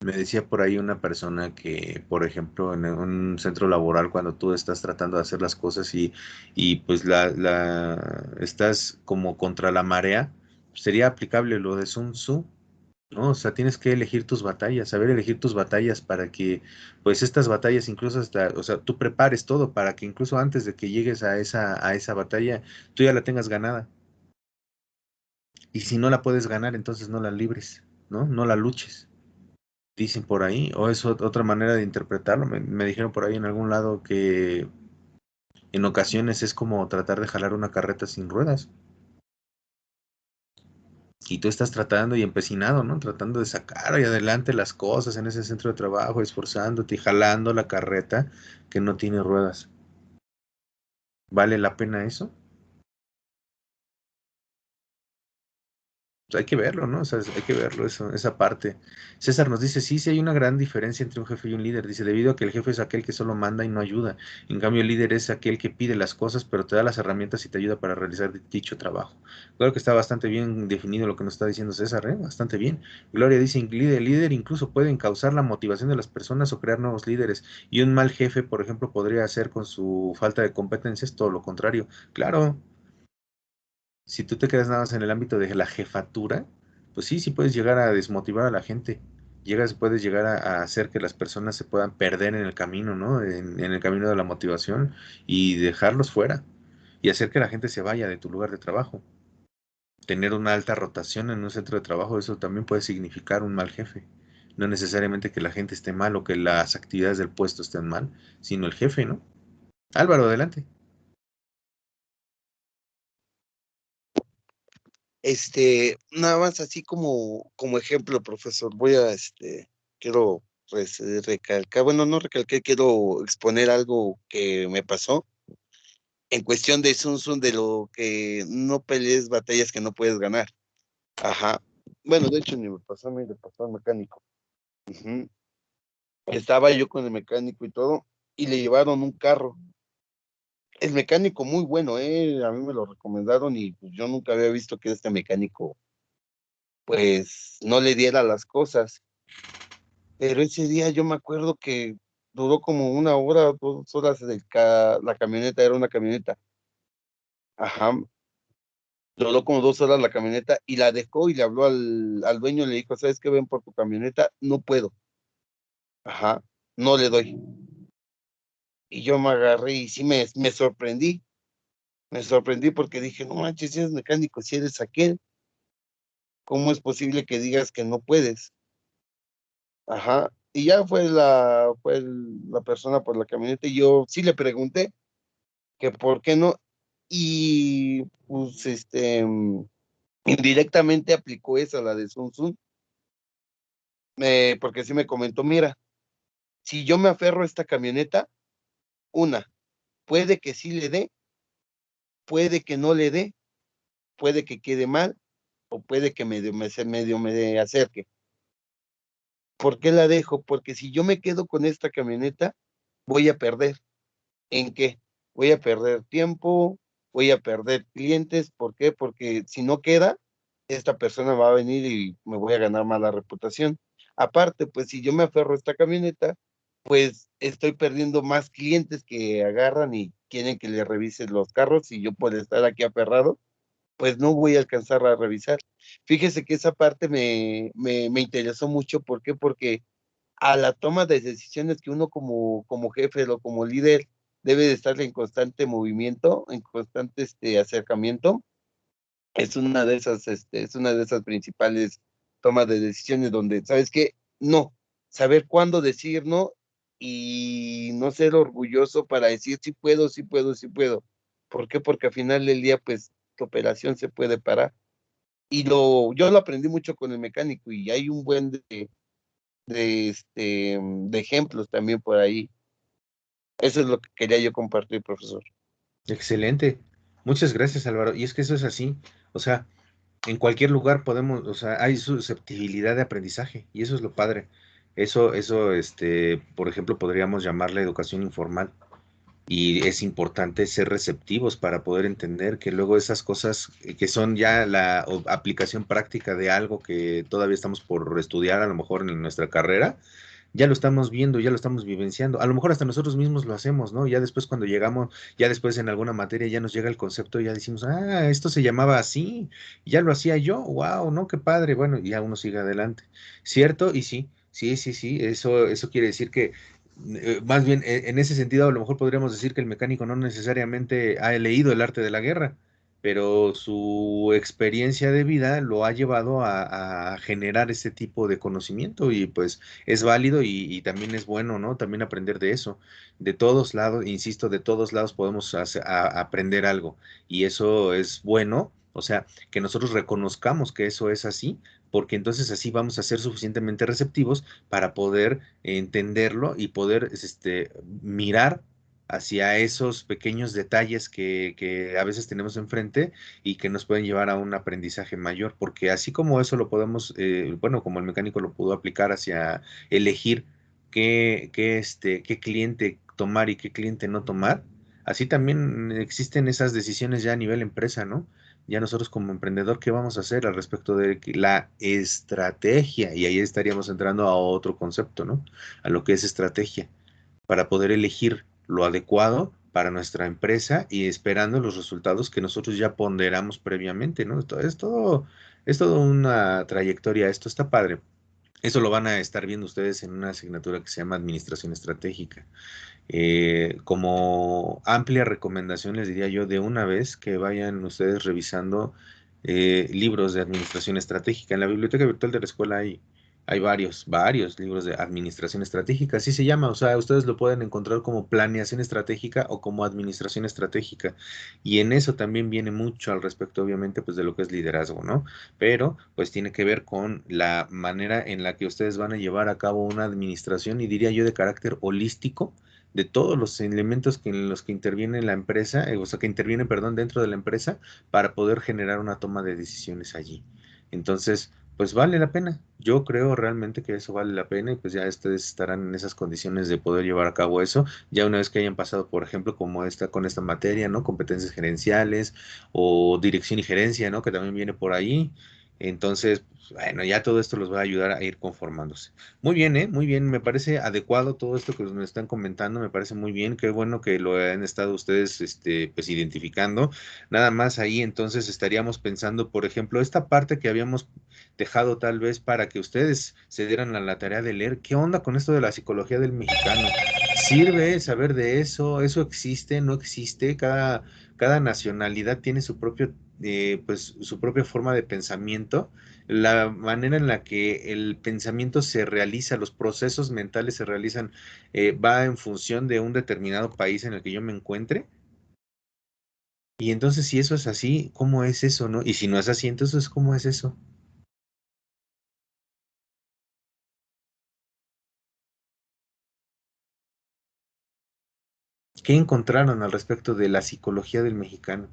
Me decía por ahí una persona que, por ejemplo, en un centro laboral, cuando tú estás tratando de hacer las cosas y pues estás como contra la marea, sería aplicable lo de Sun Tzu, ¿no? O sea, tienes que elegir tus batallas, saber elegir tus batallas para que, pues estas batallas incluso hasta, o sea, tú prepares todo para que incluso antes de que llegues a esa batalla, tú ya la tengas ganada. Y si no la puedes ganar, entonces no la libres, ¿no? No la luches. Dicen por ahí, o es otra manera de interpretarlo. Me dijeron por ahí en algún lado que en ocasiones es como tratar de jalar una carreta sin ruedas. Y tú estás tratando y empecinado, ¿no? Tratando de sacar ahí adelante las cosas en ese centro de trabajo, esforzándote y jalando la carreta que no tiene ruedas. ¿Vale la pena eso? Hay que verlo, ¿no? O sea, hay que verlo, esa parte. César nos dice, sí, sí hay una gran diferencia entre un jefe y un líder. Dice, debido a que el jefe es aquel que solo manda y no ayuda. En cambio, el líder es aquel que pide las cosas, pero te da las herramientas y te ayuda para realizar dicho trabajo. Claro que está bastante bien definido lo que nos está diciendo César, ¿eh? Bastante bien. Gloria dice, el líder incluso puede causar la motivación de las personas o crear nuevos líderes. Y un mal jefe, por ejemplo, podría hacer con su falta de competencias todo lo contrario. Claro, si tú te quedas nada más en el ámbito de la jefatura, pues sí, sí puedes llegar a desmotivar a la gente. Puedes llegar a hacer que las personas se puedan perder en el camino, ¿no? En el camino de la motivación y dejarlos fuera y hacer que la gente se vaya de tu lugar de trabajo. Tener una alta rotación en un centro de trabajo, eso también puede significar un mal jefe. No necesariamente que la gente esté mal o que las actividades del puesto estén mal, sino el jefe, ¿no? Álvaro, adelante. Nada más así como ejemplo, profesor, voy a, quiero recalcar, bueno, no recalcar, quiero exponer algo que me pasó en cuestión de Sun Tzu, de lo que no pelees batallas que no puedes ganar. Ajá. Bueno, de hecho, ni me pasó a mí, le pasó al mecánico. Ujú. Estaba yo con el mecánico y todo, y le llevaron un carro. El mecánico muy bueno, a mí me lo recomendaron y pues, yo nunca había visto que este mecánico pues no le diera las cosas. Pero ese día yo me acuerdo que duró como 1 hora, 2 horas la camioneta, era una camioneta. Ajá, duró como 2 horas la camioneta y la dejó y le habló al dueño y le dijo, ¿sabes qué? Ven por tu camioneta, no puedo. Ajá, no le doy. Y yo me agarré y sí me sorprendí. Me sorprendí porque dije, no manches, si eres mecánico, si eres aquel, ¿cómo es posible que digas que no puedes? Ajá. Y ya fue la persona por la camioneta y yo sí le pregunté que por qué no. Y pues indirectamente aplicó esa, la de Sun Tzu, porque sí me comentó, mira, si yo me aferro a esta camioneta, una, puede que sí le dé, puede que no le dé, puede que quede mal, o puede que medio me acerque. ¿Por qué la dejo? Porque si yo me quedo con esta camioneta, voy a perder. ¿En qué? Voy a perder tiempo, voy a perder clientes. ¿Por qué? Porque si no queda, esta persona va a venir y me voy a ganar mala reputación. Aparte, pues si yo me aferro a esta camioneta, pues estoy perdiendo más clientes que agarran y quieren que les revisen los carros y yo por estar aquí aferrado, pues no voy a alcanzar a revisar. Fíjese que esa parte me interesó mucho. ¿Por qué? Porque a la toma de decisiones que uno como jefe o como líder debe de estar en constante movimiento, en constante acercamiento, es una de esas principales tomas de decisiones donde, ¿sabes qué? No, saber cuándo decir no y no ser orgulloso para decir sí puedo, sí puedo, sí puedo. ¿Por qué? Porque al final del día, pues, tu operación se puede parar. Yo lo aprendí mucho con el mecánico y hay un buen de ejemplos también por ahí. Eso es lo que quería yo compartir, profesor. Excelente. Muchas gracias, Álvaro. Y es que eso es así. O sea, en cualquier lugar podemos, o sea, hay susceptibilidad de aprendizaje y eso es lo padre. Por ejemplo, podríamos llamarle educación informal. Y es importante ser receptivos para poder entender que luego esas cosas que son ya la aplicación práctica de algo que todavía estamos por estudiar, a lo mejor en nuestra carrera, ya lo estamos viendo, ya lo estamos vivenciando. A lo mejor hasta nosotros mismos lo hacemos, ¿no? Ya después cuando llegamos, ya después en alguna materia ya nos llega el concepto, ya decimos, ah, esto se llamaba así, ya lo hacía yo, wow, ¿no? Qué padre. Bueno, y ya uno sigue adelante. ¿Cierto? Y sí, sí, sí, sí, eso quiere decir que más bien, en ese sentido, a lo mejor podríamos decir que el mecánico no necesariamente ha leído el arte de la guerra, pero su experiencia de vida lo ha llevado a generar ese tipo de conocimiento y pues es válido y también es bueno, ¿no? También aprender de eso. De todos lados, insisto, de todos lados podemos aprender algo y eso es bueno. O sea, que nosotros reconozcamos que eso es así, porque entonces así vamos a ser suficientemente receptivos para poder entenderlo y poder mirar hacia esos pequeños detalles que a veces tenemos enfrente y que nos pueden llevar a un aprendizaje mayor, porque así como eso lo podemos, bueno, como el mecánico lo pudo aplicar hacia elegir qué cliente tomar y qué cliente no tomar, así también existen esas decisiones ya a nivel empresa, ¿no? Ya nosotros como emprendedor, ¿qué vamos a hacer al respecto de la estrategia? Y ahí estaríamos entrando a otro concepto, ¿no? A lo que es estrategia, para poder elegir lo adecuado para nuestra empresa y esperando los resultados que nosotros ya ponderamos previamente, ¿no? Es todo una trayectoria, esto está padre. Eso lo van a estar viendo ustedes en una asignatura que se llama Administración Estratégica. Como amplia recomendación les diría yo de una vez que vayan ustedes revisando libros de administración estratégica. En la biblioteca virtual de la escuela hay varios libros de administración estratégica, así se llama. O sea, ustedes lo pueden encontrar como planeación estratégica o como administración estratégica. Y en eso también viene mucho al respecto, obviamente, pues de lo que es liderazgo, ¿no? Pero pues tiene que ver con la manera en la que ustedes van a llevar a cabo una administración y diría yo de carácter holístico de todos los elementos en los que interviene la empresa, o sea, que intervienen, perdón, dentro de la empresa para poder generar una toma de decisiones allí. Entonces, pues vale la pena. Yo creo realmente que eso vale la pena y pues ya ustedes estarán en esas condiciones de poder llevar a cabo eso, ya una vez que hayan pasado, por ejemplo, como esta con esta materia, ¿no? Competencias gerenciales o dirección y gerencia, ¿no? Que también viene por ahí. Entonces, pues, bueno, ya todo esto los va a ayudar a ir conformándose. Muy bien, ¿eh? Muy bien, me parece adecuado todo esto que nos están comentando, me parece muy bien, qué bueno que lo han estado ustedes, pues identificando. Nada más ahí, entonces estaríamos pensando, por ejemplo, esta parte que habíamos dejado tal vez para que ustedes se dieran a la tarea de leer, ¿qué onda con esto de la psicología del mexicano? ¿Sirve saber de eso? ¿Eso existe? ¿No existe? Cada nacionalidad tiene su propio, pues, su propia forma de pensamiento, la manera en la que el pensamiento se realiza, los procesos mentales se realizan, va en función de un determinado país en el que yo me encuentre. Y entonces, si eso es así, ¿cómo es eso, no? Y si no es así, entonces, ¿cómo es eso? ¿Qué encontraron al respecto de la psicología del mexicano?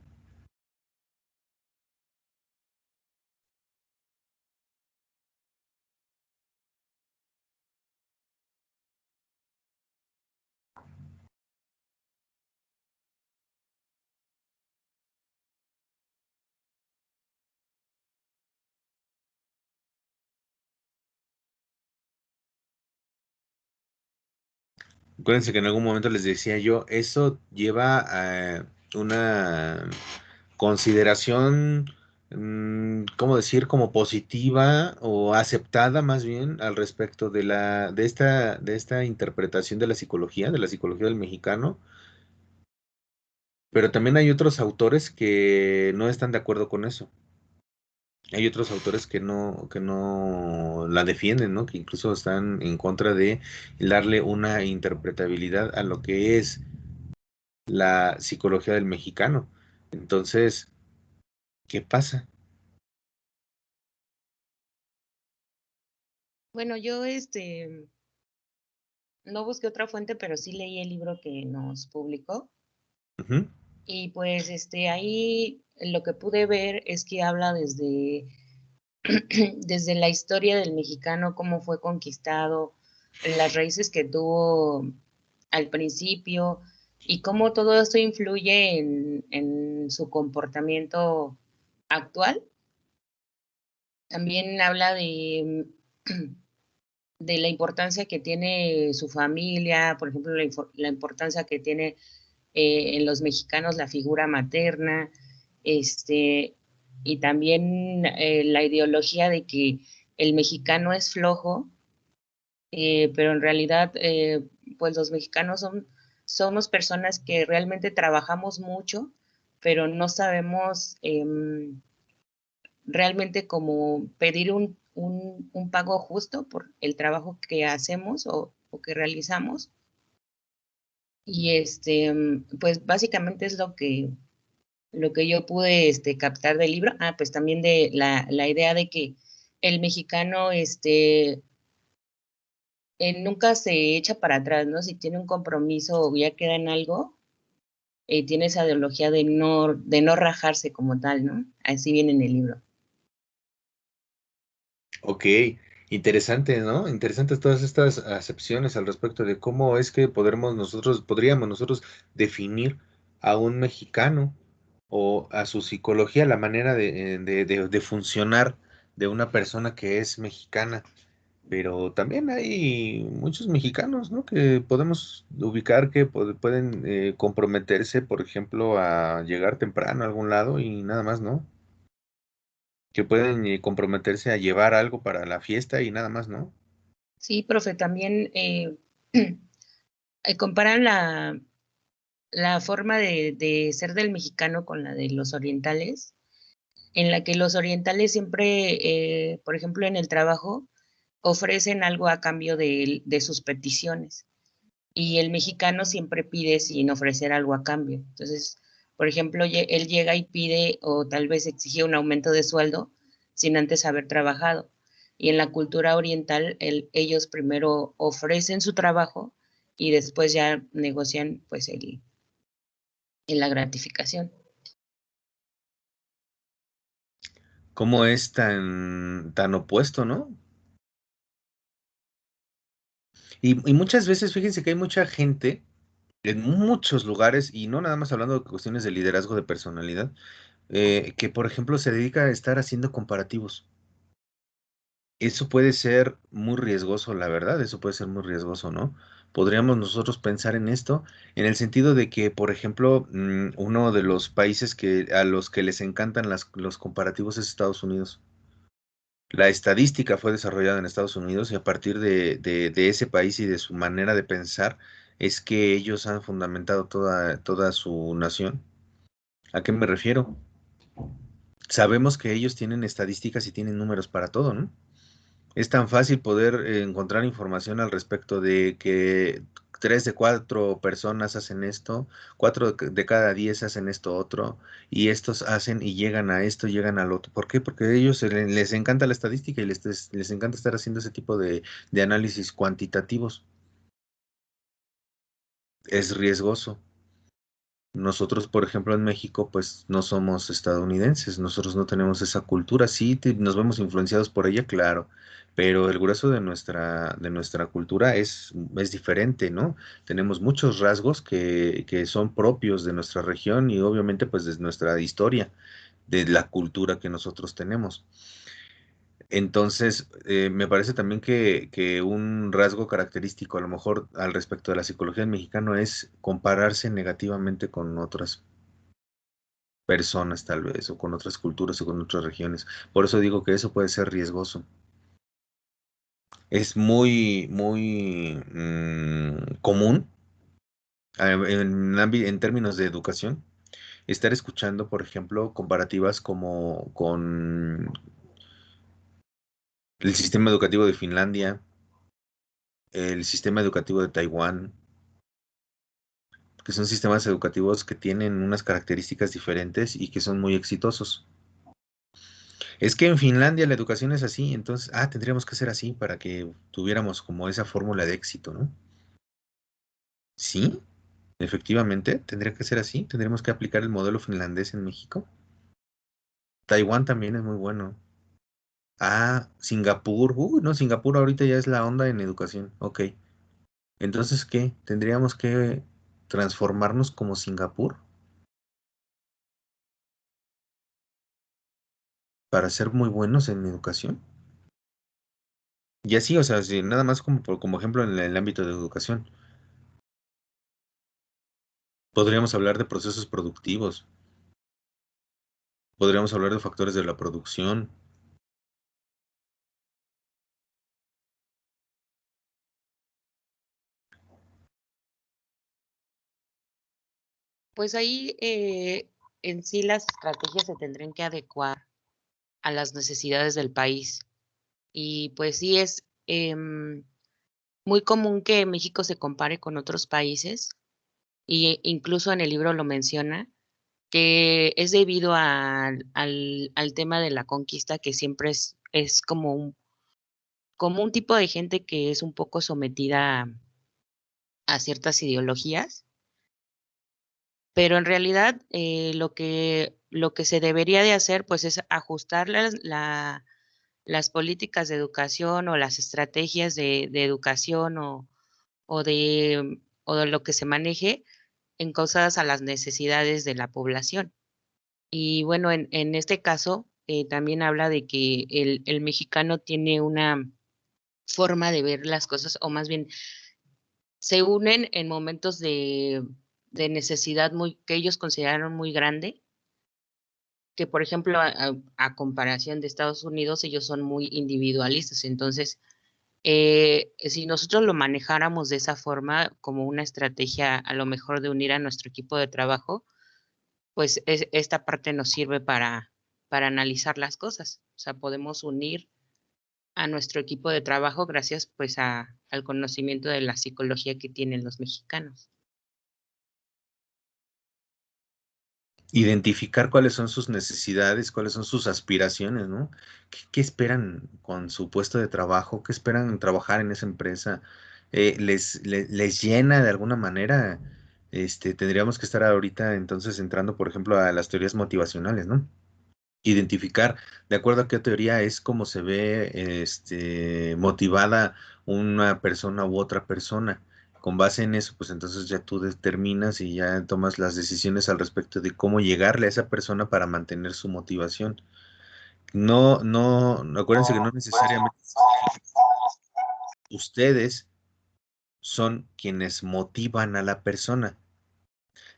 Acuérdense que en algún momento les decía yo, eso lleva a una consideración, ¿cómo decir? Como positiva o aceptada más bien al respecto de esta interpretación de la psicología del mexicano, pero también hay otros autores que no están de acuerdo con eso. Hay otros autores que no la defienden, ¿no? Que incluso están en contra de darle una interpretabilidad a lo que es la psicología del mexicano. Entonces, ¿qué pasa? Bueno, yo no busqué otra fuente, pero sí leí el libro que nos publicó. Ujú. Y pues ahí lo que pude ver es que habla desde la historia del mexicano, cómo fue conquistado, las raíces que tuvo al principio y cómo todo esto influye en su comportamiento actual. También habla de la importancia que tiene su familia, por ejemplo, la importancia que tiene en los mexicanos la figura materna, este, y también la ideología de que el mexicano es flojo, pero en realidad, pues los mexicanos somos personas que realmente trabajamos mucho, pero no sabemos realmente cómo pedir un pago justo por el trabajo que hacemos o que realizamos. Y pues básicamente es lo que yo pude captar del libro. Ah, pues también de la idea de que el mexicano nunca se echa para atrás, ¿no? Si tiene un compromiso o ya queda en algo, tiene esa ideología de no rajarse como tal, ¿no? Así viene en el libro. Ok, interesante, ¿no? Interesantes todas estas acepciones al respecto de cómo es que podríamos nosotros definir a un mexicano o a su psicología, la manera de funcionar de una persona que es mexicana. Pero también hay muchos mexicanos, ¿no? Que podemos ubicar que pueden comprometerse, por ejemplo, a llegar temprano a algún lado y nada más, ¿no? Que pueden comprometerse a llevar algo para la fiesta y nada más, ¿no? Sí, profe, también comparan la forma de ser del mexicano con la de los orientales, en la que los orientales siempre, por ejemplo, en el trabajo, ofrecen algo a cambio de sus peticiones. Y el mexicano siempre pide sin ofrecer algo a cambio. Entonces, por ejemplo, él llega y pide o tal vez exige un aumento de sueldo sin antes haber trabajado. Y en la cultura oriental, ellos primero ofrecen su trabajo y después ya negocian pues la gratificación. ¿Cómo es tan opuesto, no? Y muchas veces, fíjense que hay mucha gente en muchos lugares, y no nada más hablando de cuestiones de liderazgo de personalidad, que por ejemplo se dedica a estar haciendo comparativos. Eso puede ser muy riesgoso, la verdad, eso puede ser muy riesgoso, ¿no? Podríamos nosotros pensar en esto, en el sentido de que, por ejemplo, uno de los países a los que les encantan los comparativos es Estados Unidos. La estadística fue desarrollada en Estados Unidos y a partir de ese país y de su manera de pensar es que ellos han fundamentado toda su nación. ¿A qué me refiero? Sabemos que ellos tienen estadísticas y tienen números para todo, ¿no? Es tan fácil poder encontrar información al respecto de que 3 de 4 personas hacen esto, 4 de cada 10 hacen esto otro, y estos hacen y llegan a esto, llegan al otro. ¿Por qué? Porque a ellos les encanta la estadística y les encanta estar haciendo ese tipo de análisis cuantitativos. Es riesgoso. Nosotros, por ejemplo, en México, pues no somos estadounidenses, nosotros no tenemos esa cultura, sí nos vemos influenciados por ella, claro, pero el grueso de nuestra cultura es diferente, ¿no? Tenemos muchos rasgos que son propios de nuestra región y obviamente pues de nuestra historia, de la cultura que nosotros tenemos. Entonces, me parece también que un rasgo característico, a lo mejor al respecto de la psicología del mexicano, es compararse negativamente con otras personas, tal vez, o con otras culturas o con otras regiones. Por eso digo que eso puede ser riesgoso. Es muy común en términos de educación estar escuchando, por ejemplo, comparativas como con el sistema educativo de Finlandia, el sistema educativo de Taiwán, que son sistemas educativos que tienen unas características diferentes y que son muy exitosos. Es que en Finlandia la educación es así, entonces, tendríamos que ser así para que tuviéramos como esa fórmula de éxito, ¿no? Sí, efectivamente, tendría que ser así, tendríamos que aplicar el modelo finlandés en México. Taiwán también es muy bueno. Singapur, no, Singapur ahorita ya es la onda en educación, ok. Entonces, ¿qué? ¿Tendríamos que transformarnos como Singapur para ser muy buenos en educación? Y así, o sea, nada más como ejemplo en el ámbito de educación. Podríamos hablar de procesos productivos, podríamos hablar de factores de la producción. Pues ahí en sí las estrategias se tendrían que adecuar a las necesidades del país. Y pues sí es muy común que México se compare con otros países, y incluso en el libro lo menciona, que es debido al tema de la conquista, que siempre es como un tipo de gente que es un poco sometida a ciertas ideologías, pero en realidad lo que se debería de hacer pues es ajustar las políticas de educación o las estrategias de educación o de lo que se maneje en cosas a las necesidades de la población. Y bueno, en este caso también habla de que el mexicano tiene una forma de ver las cosas, o más bien se unen en momentos de necesidad que ellos consideraron muy grande, que por ejemplo, a comparación de Estados Unidos, ellos son muy individualistas. Entonces, si nosotros lo manejáramos de esa forma, como una estrategia a lo mejor de unir a nuestro equipo de trabajo, pues esta parte nos sirve para analizar las cosas. O sea, podemos unir a nuestro equipo de trabajo gracias pues al conocimiento de la psicología que tienen los mexicanos. Identificar cuáles son sus necesidades, cuáles son sus aspiraciones, ¿no? ¿Qué esperan con su puesto de trabajo? ¿Qué esperan trabajar en esa empresa? ¿Les llena de alguna manera? Tendríamos que estar ahorita entonces entrando, por ejemplo, a las teorías motivacionales, ¿no? Identificar de acuerdo a qué teoría es cómo se ve motivada una persona u otra persona. Con base en eso, pues entonces ya tú determinas y ya tomas las decisiones al respecto de cómo llegarle a esa persona para mantener su motivación. Acuérdense que no necesariamente ustedes son quienes motivan a la persona.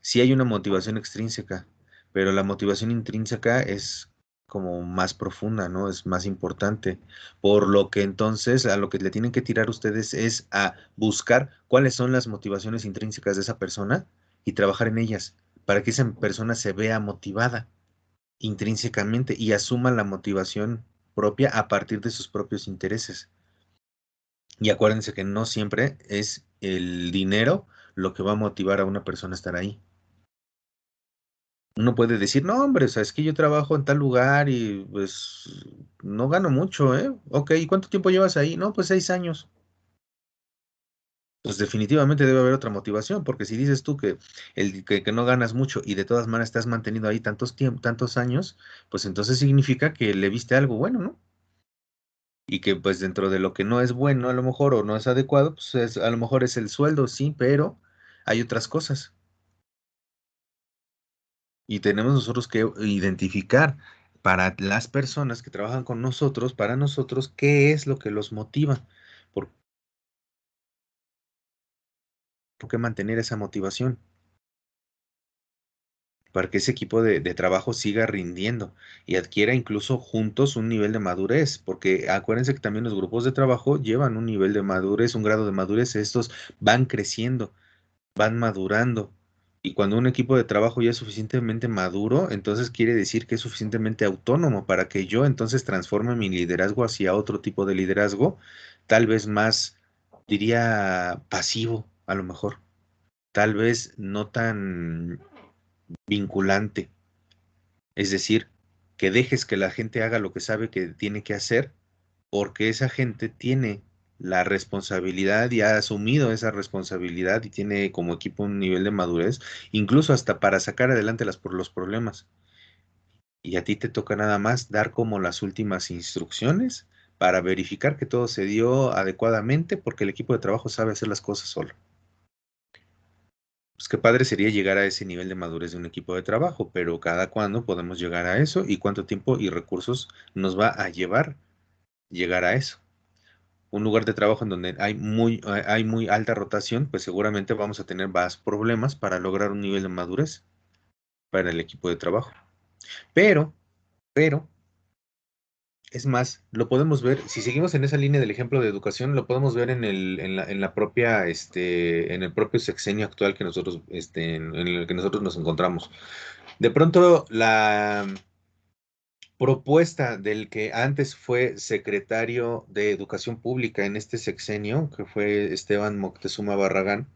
Sí hay una motivación extrínseca, pero la motivación intrínseca es como más profunda, ¿no? Es más importante. Por lo que entonces a lo que le tienen que tirar ustedes es a buscar cuáles son las motivaciones intrínsecas de esa persona y trabajar en ellas para que esa persona se vea motivada intrínsecamente y asuma la motivación propia a partir de sus propios intereses. Y acuérdense que no siempre es el dinero lo que va a motivar a una persona a estar ahí. Uno puede decir, no, hombre, o sea, es que yo trabajo en tal lugar y pues no gano mucho, ¿eh? Ok, ¿y cuánto tiempo llevas ahí? No, pues 6 años. Pues definitivamente debe haber otra motivación, porque si dices tú que no ganas mucho y de todas maneras estás mantenido ahí tantos años, pues entonces significa que le viste algo bueno, ¿no? Y que pues dentro de lo que no es bueno a lo mejor o no es adecuado, pues a lo mejor es el sueldo, sí, pero hay otras cosas. Y tenemos nosotros que identificar para las personas que trabajan con nosotros, para nosotros, qué es lo que los motiva, por qué mantener esa motivación, para que ese equipo de trabajo siga rindiendo y adquiera incluso juntos un nivel de madurez, porque acuérdense que también los grupos de trabajo llevan un nivel de madurez, un grado de madurez, estos van creciendo, van madurando. Y cuando un equipo de trabajo ya es suficientemente maduro, entonces quiere decir que es suficientemente autónomo para que yo entonces transforme mi liderazgo hacia otro tipo de liderazgo, tal vez más, diría, pasivo, a lo mejor, tal vez no tan vinculante. Es decir, que dejes que la gente haga lo que sabe que tiene que hacer, porque esa gente tiene la responsabilidad y ha asumido esa responsabilidad y tiene como equipo un nivel de madurez, incluso hasta para sacar adelante por los problemas. Y a ti te toca nada más dar como las últimas instrucciones para verificar que todo se dio adecuadamente, porque el equipo de trabajo sabe hacer las cosas solo. Pues qué padre sería llegar a ese nivel de madurez de un equipo de trabajo, pero cada cuándo podemos llegar a eso y cuánto tiempo y recursos nos va a llegar a eso. Un lugar de trabajo en donde hay muy alta rotación, pues seguramente vamos a tener más problemas para lograr un nivel de madurez para el equipo de trabajo. Pero, pero, es más, lo podemos ver, si seguimos en esa línea del ejemplo de educación, lo podemos ver en la propia, en el propio sexenio actual que nosotros, en el que nosotros nos encontramos. De pronto, la propuesta del que antes fue secretario de Educación Pública en este sexenio, que fue Esteban Moctezuma Barragán,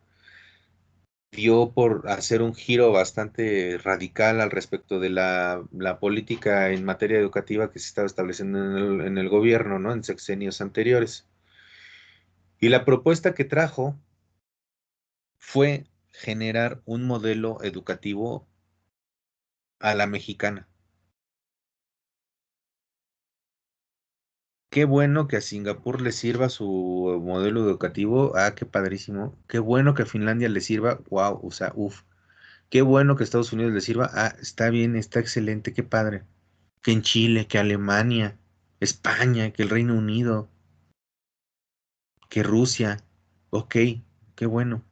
dio por hacer un giro bastante radical al respecto de la política en materia educativa que se estaba estableciendo en el gobierno, ¿no? En sexenios anteriores. Y la propuesta que trajo fue generar un modelo educativo a la mexicana. Qué bueno que a Singapur le sirva su modelo educativo. Ah, qué padrísimo. Qué bueno que a Finlandia le sirva. Wow, o sea, uff. Qué bueno que a Estados Unidos le sirva. Ah, está bien, está excelente, qué padre. Que en Chile, que Alemania, España, que el Reino Unido, que Rusia. Ok, qué bueno.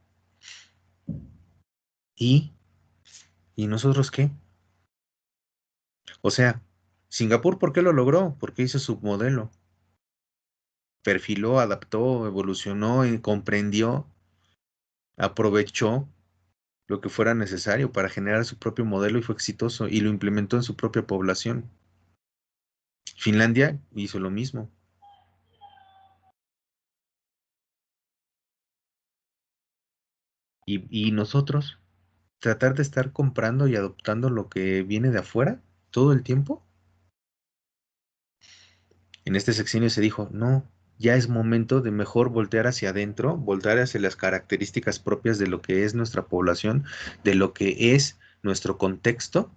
¿Y? ¿Y nosotros qué? O sea, Singapur, ¿por qué lo logró? Porque hizo su modelo. Perfiló, adaptó, evolucionó, y comprendió, aprovechó lo que fuera necesario para generar su propio modelo y fue exitoso y lo implementó en su propia población. Finlandia hizo lo mismo. Y nosotros, tratar de estar comprando y adoptando lo que viene de afuera todo el tiempo. En este sexenio se dijo, no, ya es momento de mejor voltear hacia adentro, voltear hacia las características propias de lo que es nuestra población, de lo que es nuestro contexto,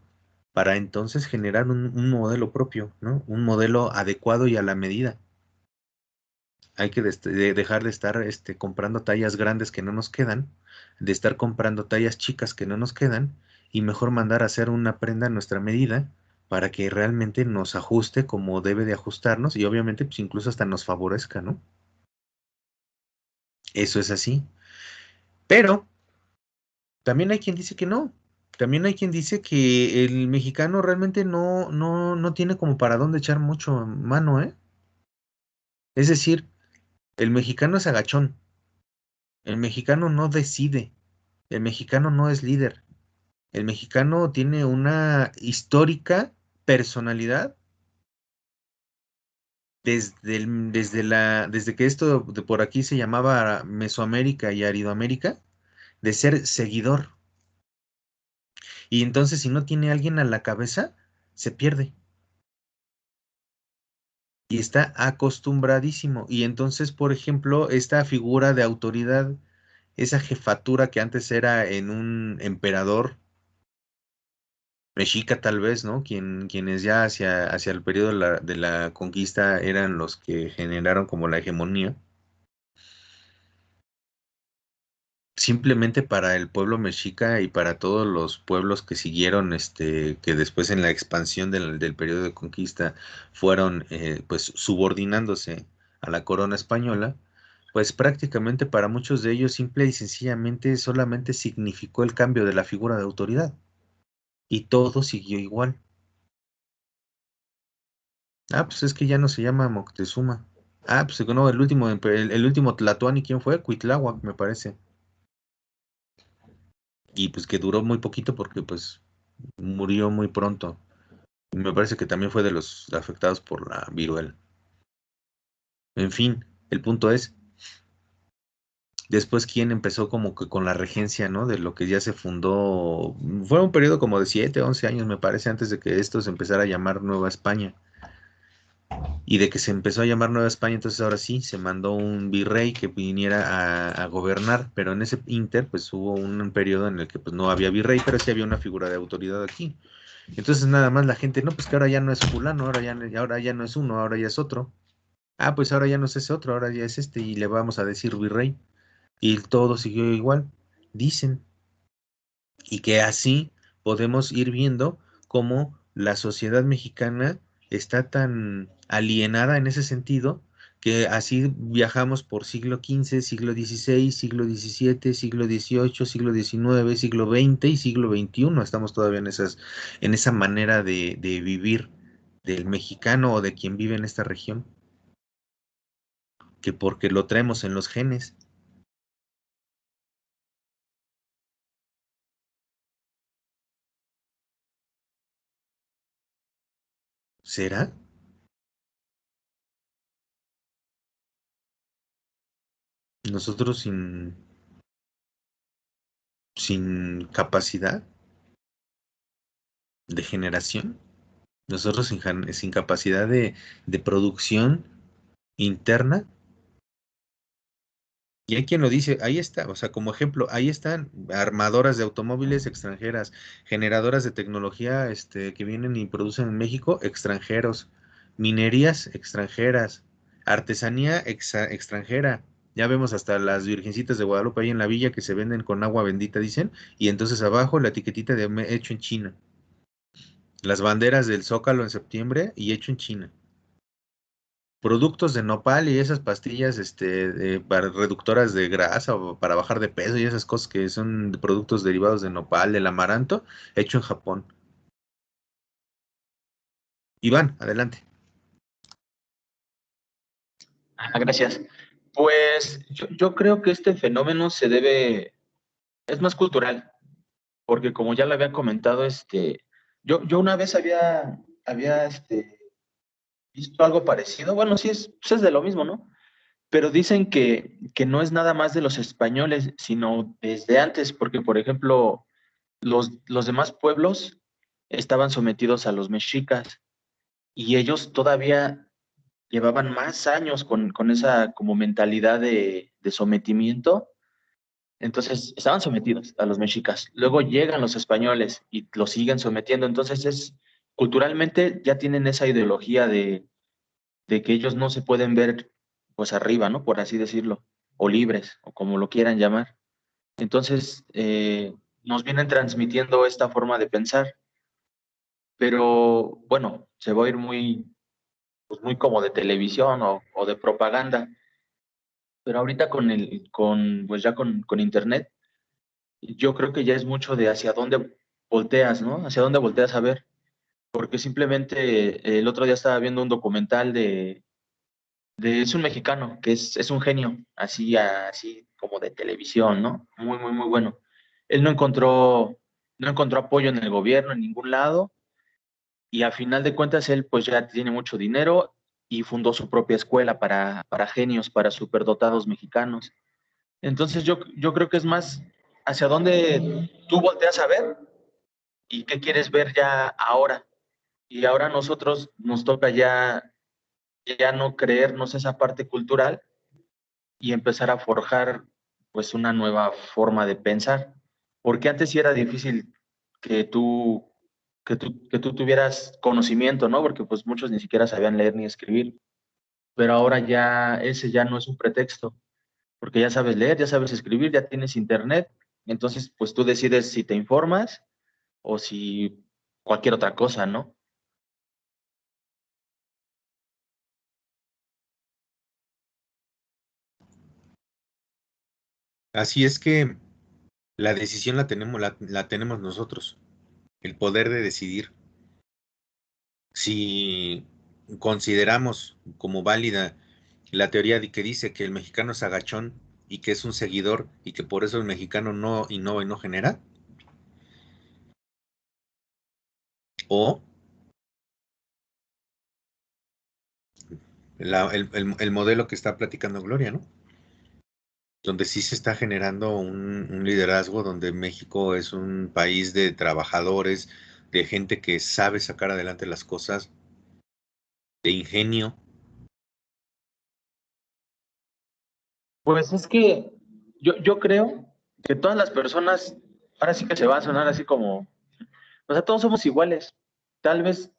para entonces generar un modelo propio, ¿no? Un modelo adecuado y a la medida. Hay que dejar de estar comprando tallas grandes que no nos quedan, de estar comprando tallas chicas que no nos quedan, y mejor mandar a hacer una prenda a nuestra medida para que realmente nos ajuste como debe de ajustarnos y obviamente pues incluso hasta nos favorezca, ¿no? Eso es así. Pero también hay quien dice que no. También hay quien dice que el mexicano realmente no tiene como para dónde echar mucho mano, ¿eh? Es decir, el mexicano es agachón. El mexicano no decide. El mexicano no es líder. El mexicano tiene una histórica personalidad desde que esto de por aquí se llamaba Mesoamérica y Aridoamérica, de ser seguidor. Y entonces si no tiene alguien a la cabeza, se pierde. Y está acostumbradísimo. Y entonces, por ejemplo, esta figura de autoridad, esa jefatura que antes era en un emperador mexica tal vez, ¿no? Quienes ya hacia el periodo de la conquista eran los que generaron como la hegemonía. simplemente para el pueblo mexica y para todos los pueblos que siguieron, que después en la expansión del periodo de conquista fueron pues subordinándose a la corona española, pues prácticamente para muchos de ellos simple y sencillamente solamente significó el cambio de la figura de autoridad y todo siguió igual. Ah, pues es que ya no se llama Moctezuma. Ah, pues no, el último Tlatoani, ¿quién fue? Cuitláhuac, me parece. Y pues que duró muy poquito porque pues murió muy pronto. Y me parece que también fue de los afectados por la viruela. En fin, el punto es, después quién empezó como que con la regencia, ¿no? De lo que ya se fundó. Fue un periodo como de 7, 11 años, me parece, antes de que esto se empezara a llamar Nueva España. Y de que se empezó a llamar Nueva España, entonces ahora sí, se mandó un virrey que viniera a gobernar, pero en ese inter, pues hubo un periodo en el que pues no había virrey, pero sí había una figura de autoridad aquí. Entonces nada más la gente, no, pues que ahora ya no es fulano, ahora ya no es uno, ahora ya es otro. Ah, pues ahora ya no es ese otro, ahora ya es este, y le vamos a decir virrey. Y todo siguió igual, dicen. Y que así podemos ir viendo cómo la sociedad mexicana está tan alienada en ese sentido, que así viajamos por siglo XV, siglo XVI, siglo XVII, siglo XVIII, siglo XIX, siglo XX y siglo XXI. Estamos todavía en esa manera de vivir del mexicano o de quien vive en esta región, que porque lo traemos en los genes. ¿Será? Nosotros sin capacidad de generación, nosotros sin capacidad de producción interna. Y hay quien lo dice, ahí está, o sea, como ejemplo, ahí están armadoras de automóviles extranjeras, generadoras de tecnología que vienen y producen en México, extranjeros, minerías extranjeras, artesanía extranjera. Ya vemos hasta las virgencitas de Guadalupe ahí en la villa que se venden con agua bendita, dicen, y entonces abajo la etiquetita de hecho en China. Las banderas del Zócalo en septiembre y hecho en China. Productos de nopal y esas pastillas para reductoras de grasa o para bajar de peso y esas cosas que son productos derivados de nopal, del amaranto, hecho en Japón. Iván, adelante. Gracias. Pues yo creo que este fenómeno es más cultural, porque como ya lo había comentado, yo una vez había visto algo parecido. Bueno, sí, pues es de lo mismo, ¿no? Pero dicen que no es nada más de los españoles, sino desde antes, porque, por ejemplo, los demás pueblos estaban sometidos a los mexicas y ellos todavía llevaban más años con esa como mentalidad de sometimiento. Entonces, estaban sometidos a los mexicas. Luego llegan los españoles y los siguen sometiendo. Entonces, culturalmente ya tienen esa ideología de que ellos no se pueden ver pues arriba, ¿no? Por así decirlo, o libres, o como lo quieran llamar. Entonces, nos vienen transmitiendo esta forma de pensar, pero bueno, se va a ir pues muy como de televisión o de propaganda, pero ahorita pues ya con internet, yo creo que ya es mucho de hacia dónde volteas, ¿no? Hacia dónde volteas a ver, porque simplemente el otro día estaba viendo un documental es un mexicano que es un genio, así como de televisión, ¿no? Muy, muy, muy bueno. Él no encontró apoyo en el gobierno, en ningún lado, y a final de cuentas él pues ya tiene mucho dinero y fundó su propia escuela para genios, para superdotados mexicanos. Entonces yo creo que es más hacia dónde tú volteas a ver y qué quieres ver ya ahora. Y ahora a nosotros nos toca ya no creernos esa parte cultural y empezar a forjar pues una nueva forma de pensar. Porque antes sí era difícil que que tú tuvieras conocimiento, ¿no? Porque pues muchos ni siquiera sabían leer ni escribir, pero ahora ya ese ya no es un pretexto. porque ya sabes leer, ya sabes escribir, ya tienes internet, entonces pues tú decides si te informas o si cualquier otra cosa, ¿no? Así es que la decisión la tenemos nosotros, el poder de decidir. Si consideramos como válida la teoría de que dice que el mexicano es agachón y que es un seguidor y que por eso el mexicano no innova y no genera, o el modelo que está platicando Gloria, ¿no? Donde sí se está generando un liderazgo, donde México es un país de trabajadores, de gente que sabe sacar adelante las cosas, de ingenio. Pues es que yo creo que todas las personas, ahora sí que se va a sonar así como, o sea, todos somos iguales. Tal vez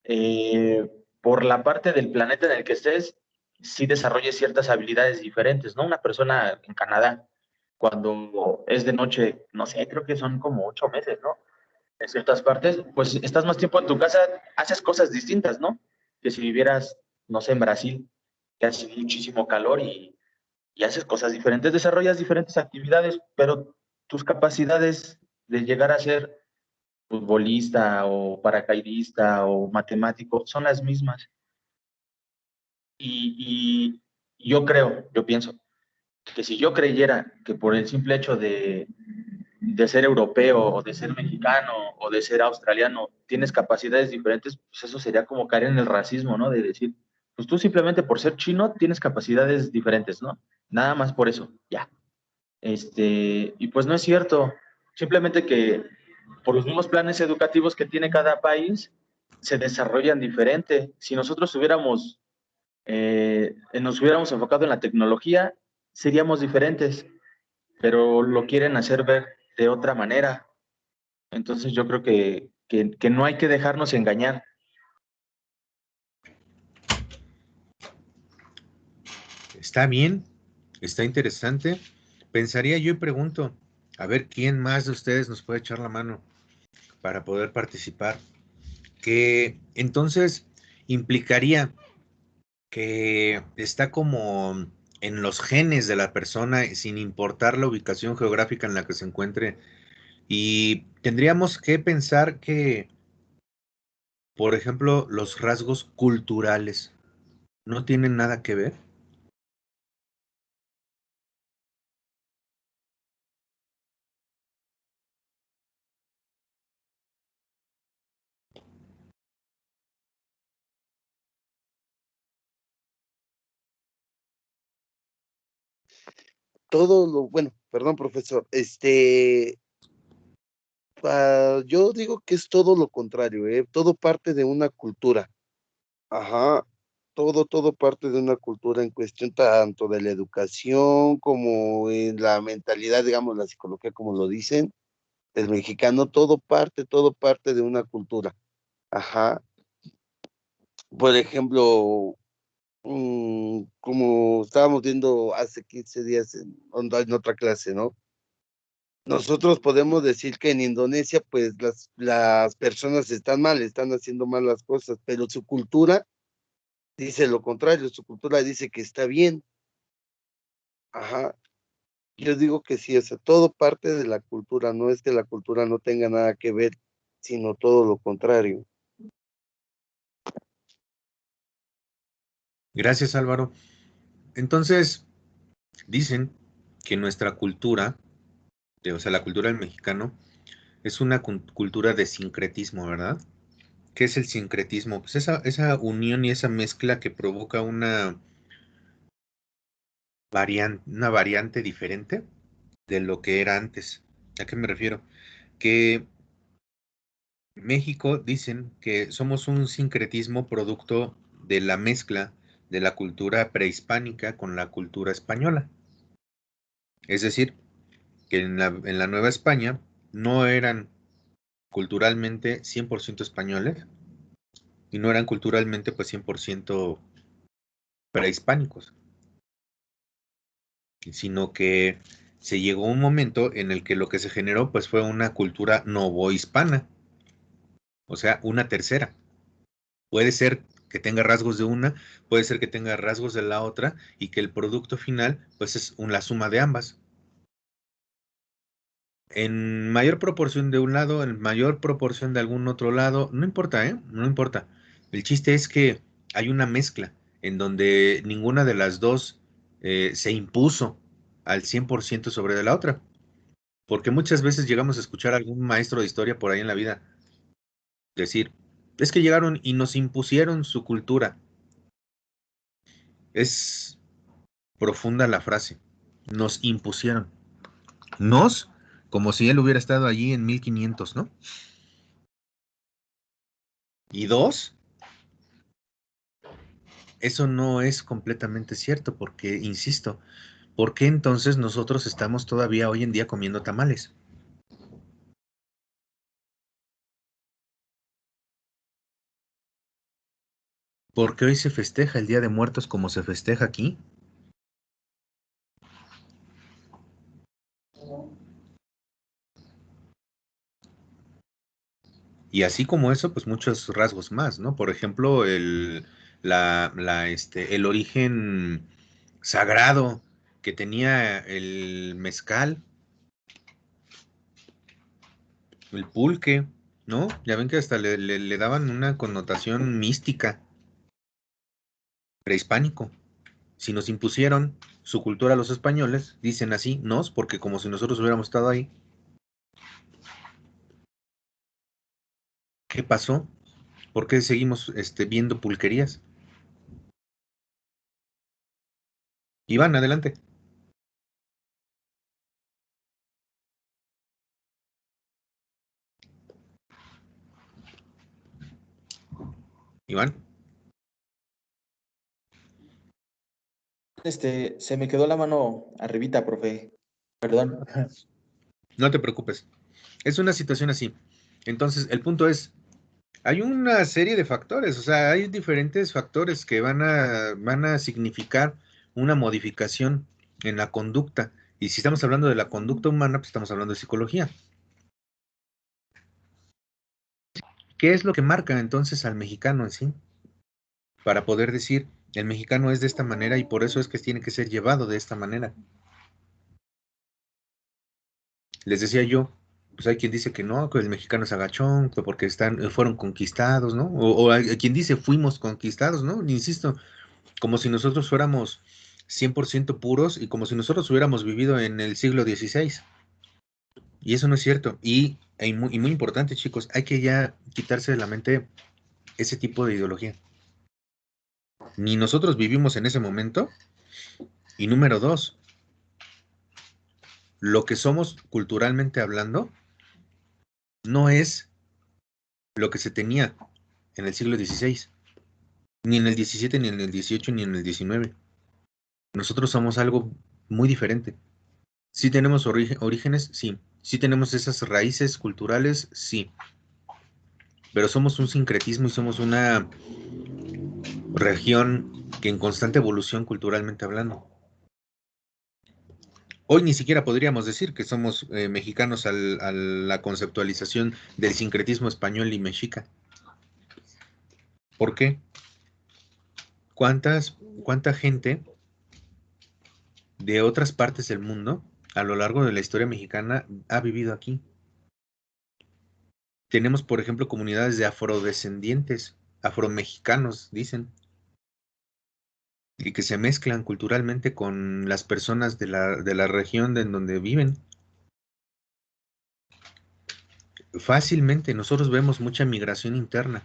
eh, por la parte del planeta en el que estés, sí desarrolles ciertas habilidades diferentes, ¿no? Una persona en Canadá, cuando es de noche, no sé, creo que son como 8 meses, ¿no? En ciertas partes, pues estás más tiempo en tu casa, haces cosas distintas, ¿no? Que si vivieras, no sé, en Brasil, que hace muchísimo calor y haces cosas diferentes, desarrollas diferentes actividades, pero tus capacidades de llegar a ser futbolista o paracaidista o matemático son las mismas. Y yo creo, yo pienso, que si yo creyera que por el simple hecho de ser europeo o de ser mexicano o de ser australiano tienes capacidades diferentes, pues eso sería como caer en el racismo, ¿no? De decir, pues tú simplemente por ser chino tienes capacidades diferentes, ¿no? Nada más por eso, ya. Y pues no es cierto. Simplemente que por los mismos planes educativos que tiene cada país, se desarrollan diferente. Si nosotros nos hubiéramos enfocado en la tecnología, seríamos diferentes, pero lo quieren hacer ver de otra manera. Entonces yo creo que no hay que dejarnos engañar. Está bien, está interesante. Pensaría yo y pregunto, a ver quién más de ustedes nos puede echar la mano para poder participar. Que entonces implicaría que está como en los genes de la persona, sin importar la ubicación geográfica en la que se encuentre. Y tendríamos que pensar que, por ejemplo, los rasgos culturales no tienen nada que ver. Todo lo, bueno, perdón, profesor, yo digo que es todo lo contrario, todo parte de una cultura. Ajá, todo parte de una cultura en cuestión tanto de la educación como en la mentalidad, digamos, la psicología, como lo dicen, del mexicano, todo parte de una cultura. Ajá, por ejemplo, como estábamos viendo hace 15 días en otra clase, ¿no? Nosotros podemos decir que en Indonesia, pues las personas están mal, están haciendo mal las cosas, pero su cultura dice lo contrario, su cultura dice que está bien. Ajá, yo digo que sí, o sea, todo parte de la cultura, no es que la cultura no tenga nada que ver, sino todo lo contrario. Gracias, Álvaro. Entonces, dicen que nuestra cultura, o sea, la cultura del mexicano, es una cultura de sincretismo, ¿verdad? ¿Qué es el sincretismo? Pues esa unión y esa mezcla que provoca una variante diferente de lo que era antes. ¿A qué me refiero? Que México dicen que somos un sincretismo producto de la mezcla de la cultura prehispánica con la cultura española. Es decir, que en la Nueva España no eran culturalmente 100% españoles y no eran culturalmente pues 100% prehispánicos. sino que se llegó a un momento en el que lo que se generó pues fue una cultura novohispana, o sea, una tercera. Puede ser que tenga rasgos de una, puede ser que tenga rasgos de la otra y que el producto final pues es la suma de ambas. En mayor proporción de un lado, en mayor proporción de algún otro lado, no importa, ¿eh? No importa. El chiste es que hay una mezcla en donde ninguna de las dos se impuso al 100% sobre de la otra. Porque muchas veces llegamos a escuchar a algún maestro de historia por ahí en la vida decir, es que llegaron y nos impusieron su cultura. Es profunda la frase, nos impusieron. Nos, como si él hubiera estado allí en 1500, ¿no? Y dos, eso no es completamente cierto, porque, insisto, ¿por qué entonces nosotros estamos todavía hoy en día comiendo tamales? ¿Por qué hoy se festeja el Día de Muertos como se festeja aquí? Y así como eso, pues muchos rasgos más, ¿no? Por ejemplo, el origen sagrado que tenía el mezcal, el pulque, ¿no? Ya ven que hasta le daban una connotación mística, prehispánico. Si nos impusieron su cultura a los españoles, dicen así, nos, porque como si nosotros hubiéramos estado ahí. ¿Qué pasó? ¿Por qué seguimos viendo pulquerías? Iván, adelante. Iván, Se me quedó la mano arribita, profe. Perdón. no te preocupes. Es una situación así. Entonces, el punto es, hay una serie de factores, o sea, hay diferentes factores que van a significar una modificación en la conducta. Y si estamos hablando de la conducta humana, pues estamos hablando de psicología. ¿Qué es lo que marca entonces al mexicano en sí? Para poder decir, el mexicano es de esta manera y por eso es que tiene que ser llevado de esta manera. Les decía yo, pues hay quien dice que no, que el mexicano es agachón, que porque fueron conquistados, ¿no? O hay quien dice fuimos conquistados, ¿no? Insisto, como si nosotros fuéramos 100% puros y como si nosotros hubiéramos vivido en el siglo XVI. Y eso no es cierto. Y muy importante, chicos, hay que ya quitarse de la mente ese tipo de ideología. Ni nosotros vivimos en ese momento. Y número dos, lo que somos culturalmente hablando no es lo que se tenía en el siglo XVI, ni en el XVII, ni en el XVIII, ni en el XIX. Nosotros somos algo muy diferente. Sí tenemos orígenes, sí. Sí tenemos esas raíces culturales, sí. Pero somos un sincretismo y somos una región que en constante evolución culturalmente hablando. Hoy ni siquiera podríamos decir que somos mexicanos a la conceptualización del sincretismo español y mexica. ¿Por qué? ¿Cuánta gente de otras partes del mundo a lo largo de la historia mexicana ha vivido aquí? Tenemos, por ejemplo, comunidades de afrodescendientes, afromexicanos, dicen, y que se mezclan culturalmente con las personas de la región en donde viven. Fácilmente, nosotros vemos mucha migración interna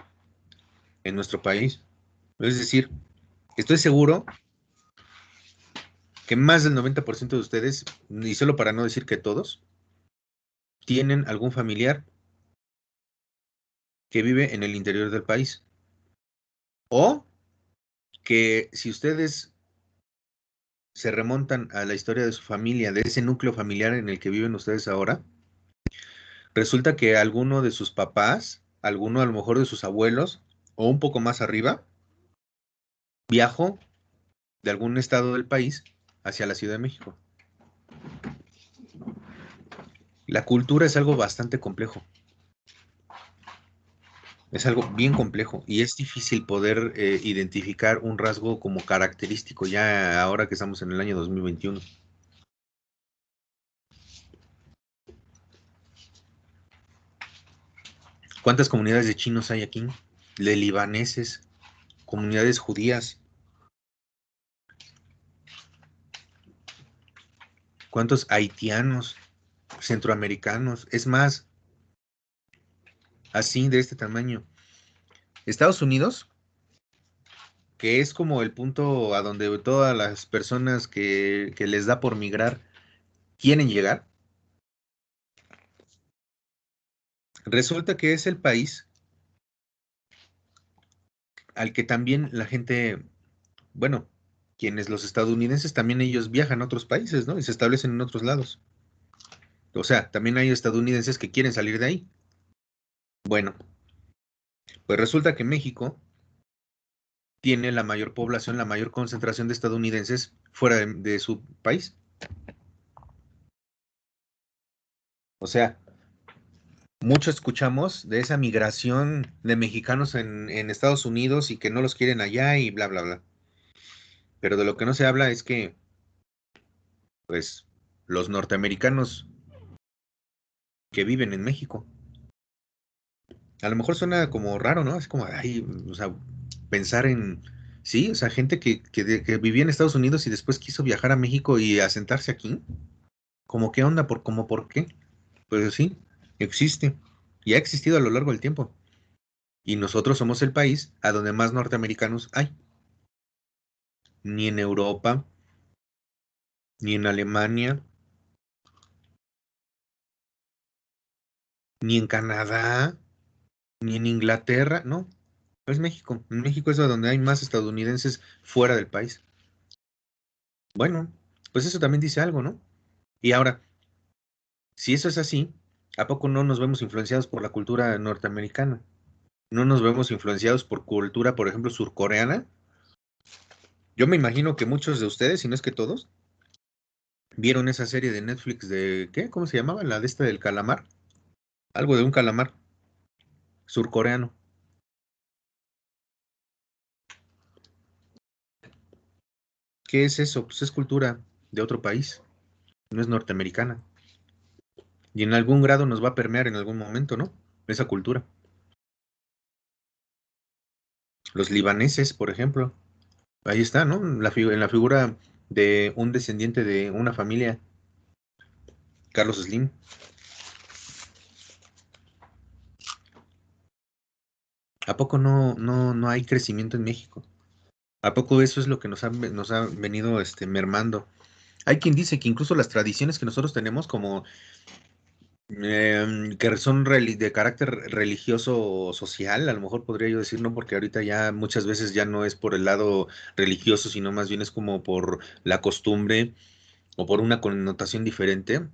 en nuestro país. Es decir, estoy seguro que más del 90% de ustedes, y solo para no decir que todos, tienen algún familiar que vive en el interior del país. O que si ustedes se remontan a la historia de su familia, de ese núcleo familiar en el que viven ustedes ahora, resulta que alguno de sus papás, alguno a lo mejor de sus abuelos, o un poco más arriba, viajó de algún estado del país hacia la Ciudad de México. La cultura es algo bastante complejo. Es algo bien complejo y es difícil poder identificar un rasgo como característico ya ahora que estamos en el año 2021. ¿Cuántas comunidades de chinos hay aquí? De libaneses, comunidades judías. ¿Cuántos haitianos, centroamericanos? Es más, así de este tamaño. Estados Unidos, que es como el punto a donde todas las personas que les da por migrar quieren llegar, resulta que es el país al que también la gente, bueno, quienes los estadounidenses también ellos viajan a otros países, ¿no? Y se establecen en otros lados. O sea, también hay estadounidenses que quieren salir de ahí. Bueno, pues resulta que México tiene la mayor población, la mayor concentración de estadounidenses fuera de su país. O sea, mucho escuchamos de esa migración de mexicanos en Estados Unidos y que no los quieren allá y bla, bla, bla. Pero de lo que no se habla es que, pues, los norteamericanos que viven en México, a lo mejor suena como raro, ¿no? Es como, ay, o sea, pensar en, sí, o sea, gente que vivía en Estados Unidos y después quiso viajar a México y asentarse aquí. ¿Cómo qué onda? ¿Cómo por qué? Pues sí, existe y ha existido a lo largo del tiempo. Y nosotros somos el país a donde más norteamericanos hay. Ni en Europa, ni en Alemania, ni en Canadá, ni en Inglaterra, no, es México. En México es donde hay más estadounidenses fuera del país. Bueno, pues eso también dice algo, ¿no? Y ahora, si eso es así, ¿a poco no nos vemos influenciados por la cultura norteamericana? ¿No nos vemos influenciados por cultura, por ejemplo, surcoreana? Yo me imagino que muchos de ustedes, si no es que todos, vieron esa serie de Netflix de, ¿qué? ¿Cómo se llamaba? La de esta del calamar. Algo de un calamar surcoreano. ¿Qué es eso? Pues es cultura de otro país, no es norteamericana. Y en algún grado nos va a permear en algún momento, ¿no? Esa cultura. Los libaneses, por ejemplo. Ahí está, ¿no? En la figura de un descendiente de una familia, Carlos Slim. ¿A poco no hay crecimiento en México? ¿A poco eso es lo que nos ha venido mermando? Hay quien dice que incluso las tradiciones que nosotros tenemos como que son de carácter religioso o social, a lo mejor podría yo decir, no, porque ahorita ya muchas veces ya no es por el lado religioso, sino más bien es como por la costumbre o por una connotación diferente,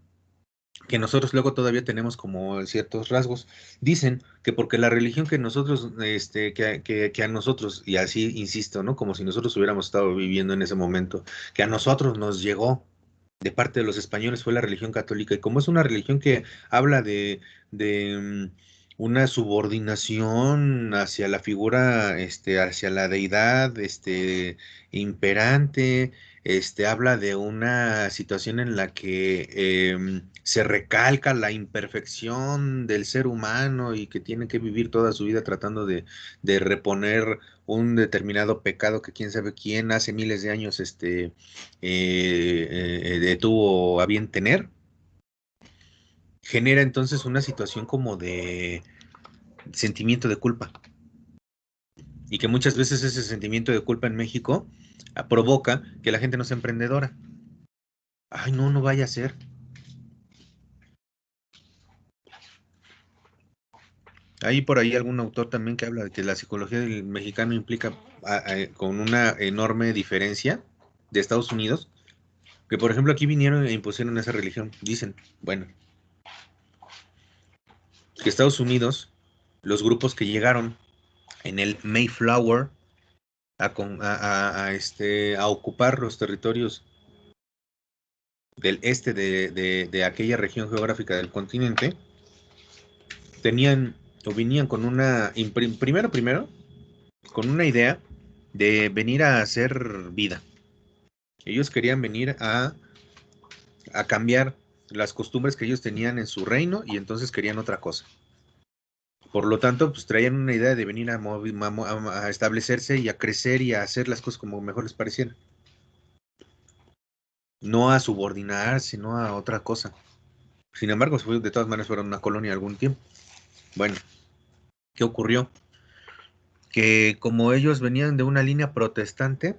que nosotros luego todavía tenemos como ciertos rasgos. Dicen que porque la religión que nosotros, que a nosotros, y así insisto, ¿no? Como si nosotros hubiéramos estado viviendo en ese momento, que a nosotros nos llegó de parte de los españoles fue la religión católica. Y como es una religión que habla de una subordinación hacia la figura, hacia la deidad, imperante, habla de una situación en la que se recalca la imperfección del ser humano y que tiene que vivir toda su vida tratando de reponer un determinado pecado que quién sabe quién hace miles de años tuvo a bien tener, genera entonces una situación como de sentimiento de culpa. Y que muchas veces ese sentimiento de culpa en México provoca que la gente no sea emprendedora. Ay, no, no vaya a ser. Hay por ahí algún autor también que habla de que la psicología del mexicano implica con una enorme diferencia de Estados Unidos, que por ejemplo aquí vinieron e impusieron esa religión. Dicen, bueno, que Estados Unidos, los grupos que llegaron en el Mayflower a ocupar los territorios del este de aquella región geográfica del continente, tenían o venían con una, primero, con una idea de venir a hacer vida. Ellos querían venir a cambiar las costumbres que ellos tenían en su reino y entonces querían otra cosa. Por lo tanto, pues traían una idea de venir a establecerse y a crecer y a hacer las cosas como mejor les parecieran. No a subordinar, sino a otra cosa. Sin embargo, de todas maneras fueron una colonia algún tiempo. Bueno, ¿qué ocurrió? Que como ellos venían de una línea protestante,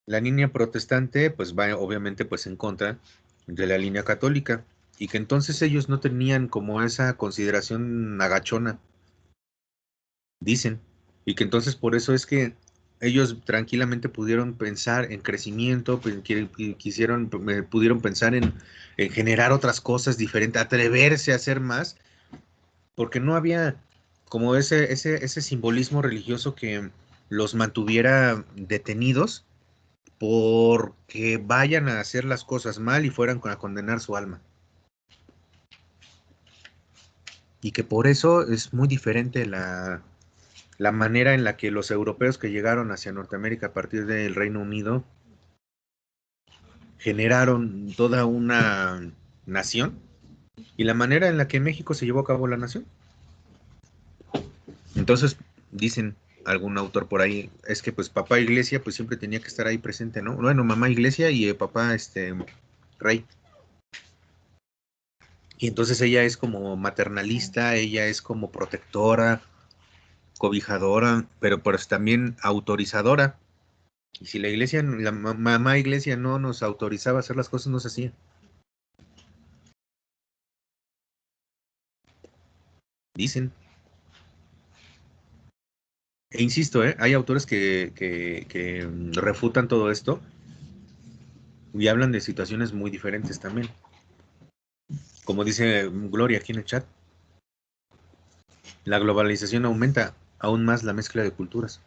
la línea protestante pues va obviamente pues en contra de la línea católica y que entonces ellos no tenían como esa consideración agachona, dicen, y que entonces por eso es que ellos tranquilamente pudieron pensar en crecimiento, pudieron pensar en generar otras cosas diferentes, atreverse a hacer más, porque no había como ese simbolismo religioso que los mantuviera detenidos porque vayan a hacer las cosas mal y fueran a condenar su alma. Y que por eso es muy diferente la manera en la que los europeos que llegaron hacia Norteamérica a partir del Reino Unido generaron toda una nación y la manera en la que México se llevó a cabo la nación. Entonces, dicen algún autor por ahí, es que pues papá Iglesia pues siempre tenía que estar ahí presente, ¿no? Bueno, mamá Iglesia y papá Rey. Y entonces ella es como maternalista, ella es como protectora, cobijadora, pero pues también autorizadora. Y si la iglesia, la mamá iglesia no nos autorizaba a hacer las cosas, no se hacía. Dicen. E insisto, hay autores que refutan todo esto y hablan de situaciones muy diferentes también. Como dice Gloria aquí en el chat, la globalización aumenta aún más la mezcla de culturas.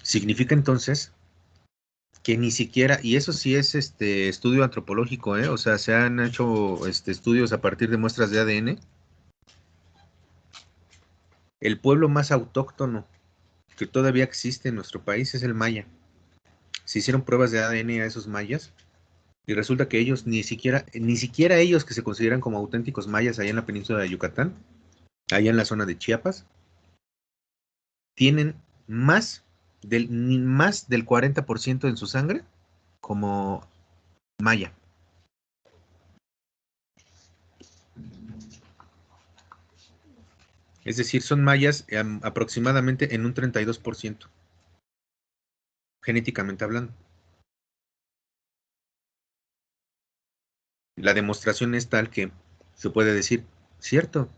Significa entonces que ni siquiera, y eso sí es estudio antropológico, o sea, se han hecho estudios a partir de muestras de ADN. El pueblo más autóctono que todavía existe en nuestro país es el maya. Se hicieron pruebas de ADN a esos mayas y resulta que ellos ni siquiera ellos que se consideran como auténticos mayas allá en la península de Yucatán, allá en la zona de Chiapas, tienen más del 40% en su sangre como maya. Es decir, son mayas aproximadamente en un 32%, genéticamente hablando. La demostración es tal que se puede decir, cierto,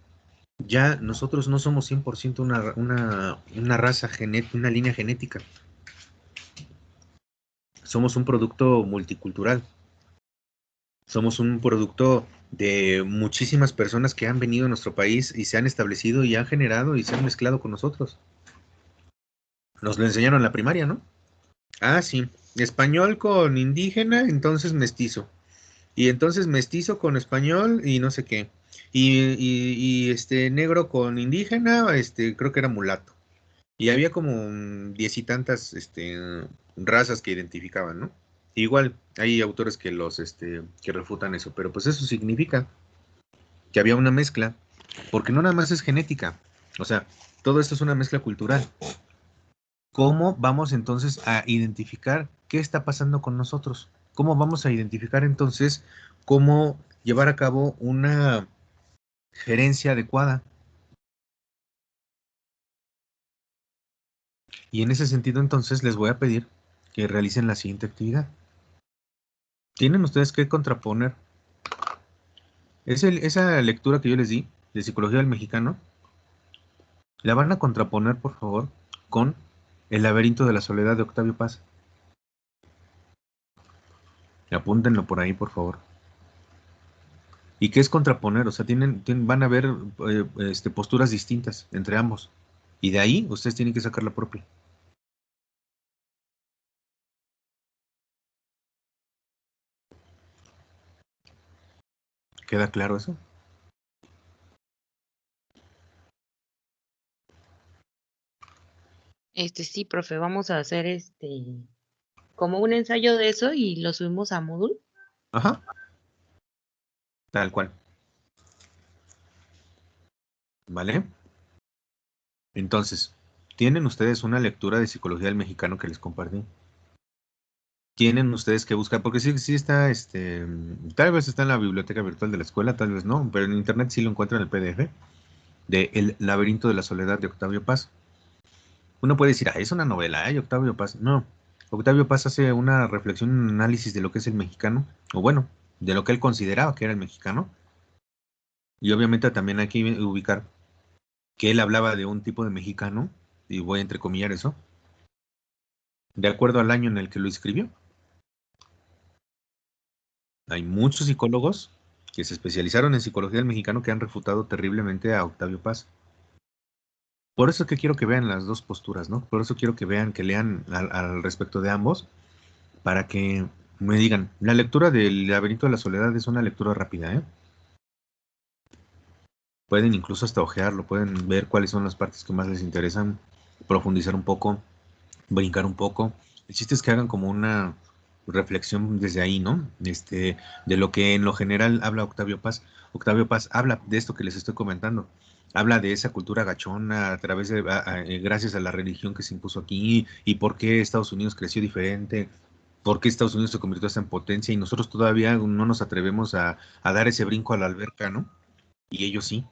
ya nosotros no somos 100% una raza genética, una línea genética. Somos un producto multicultural. Somos un producto de muchísimas personas que han venido a nuestro país y se han establecido y han generado y se han mezclado con nosotros. Nos lo enseñaron en la primaria, ¿no? Ah, sí. Español con indígena, entonces mestizo. Y entonces mestizo con español y no sé qué. Y negro con indígena, creo que era mulato. Y había como 10 y tantas razas que identificaban, ¿no? Igual, hay autores que refutan eso, pero pues eso significa que había una mezcla, porque no nada más es genética, o sea, todo esto es una mezcla cultural. ¿Cómo vamos entonces a identificar qué está pasando con nosotros? ¿Cómo vamos a identificar entonces cómo llevar a cabo una gerencia adecuada? Y en ese sentido entonces les voy a pedir que realicen la siguiente actividad. Tienen ustedes que contraponer esa lectura que yo les di de Psicología del Mexicano, la van a contraponer, por favor, con El laberinto de la soledad de Octavio Paz. Apúntenlo por ahí, por favor. ¿Y qué es contraponer? O sea, van a haber posturas distintas entre ambos. Y de ahí ustedes tienen que sacar la propia. ¿Queda claro eso? Sí, profe, vamos a hacer como un ensayo de eso y lo subimos a Moodle. Ajá. Tal cual. ¿Vale? Entonces, ¿tienen ustedes una lectura de psicología del mexicano que les compartí? Tienen ustedes que buscar, porque sí está, tal vez está en la biblioteca virtual de la escuela, tal vez no, pero en internet sí lo encuentran en el PDF de El laberinto de la soledad de Octavio Paz. Uno puede decir, es una novela, Octavio Paz. No, Octavio Paz hace una reflexión, un análisis de lo que es el mexicano, o bueno, de lo que él consideraba que era el mexicano, y obviamente también hay que ubicar que él hablaba de un tipo de mexicano, y voy a entrecomillar eso, de acuerdo al año en el que lo escribió. Hay muchos psicólogos que se especializaron en psicología del mexicano que han refutado terriblemente a Octavio Paz. Por eso es que quiero que vean las dos posturas, ¿no? Por eso quiero que vean, que lean al respecto de ambos, para que me digan, la lectura del laberinto de la soledad es una lectura rápida, ¿eh? Pueden incluso hasta ojearlo, pueden ver cuáles son las partes que más les interesan, profundizar un poco, brincar un poco. El chiste es que hagan como una reflexión desde ahí, ¿no? De lo que en lo general habla Octavio Paz. Octavio Paz habla de esto que les estoy comentando. Habla de esa cultura gachona a través de, gracias a la religión que se impuso aquí y por qué Estados Unidos creció diferente, por qué Estados Unidos se convirtió hasta en potencia y nosotros todavía no nos atrevemos a dar ese brinco a la alberca, ¿no? Y ellos sí.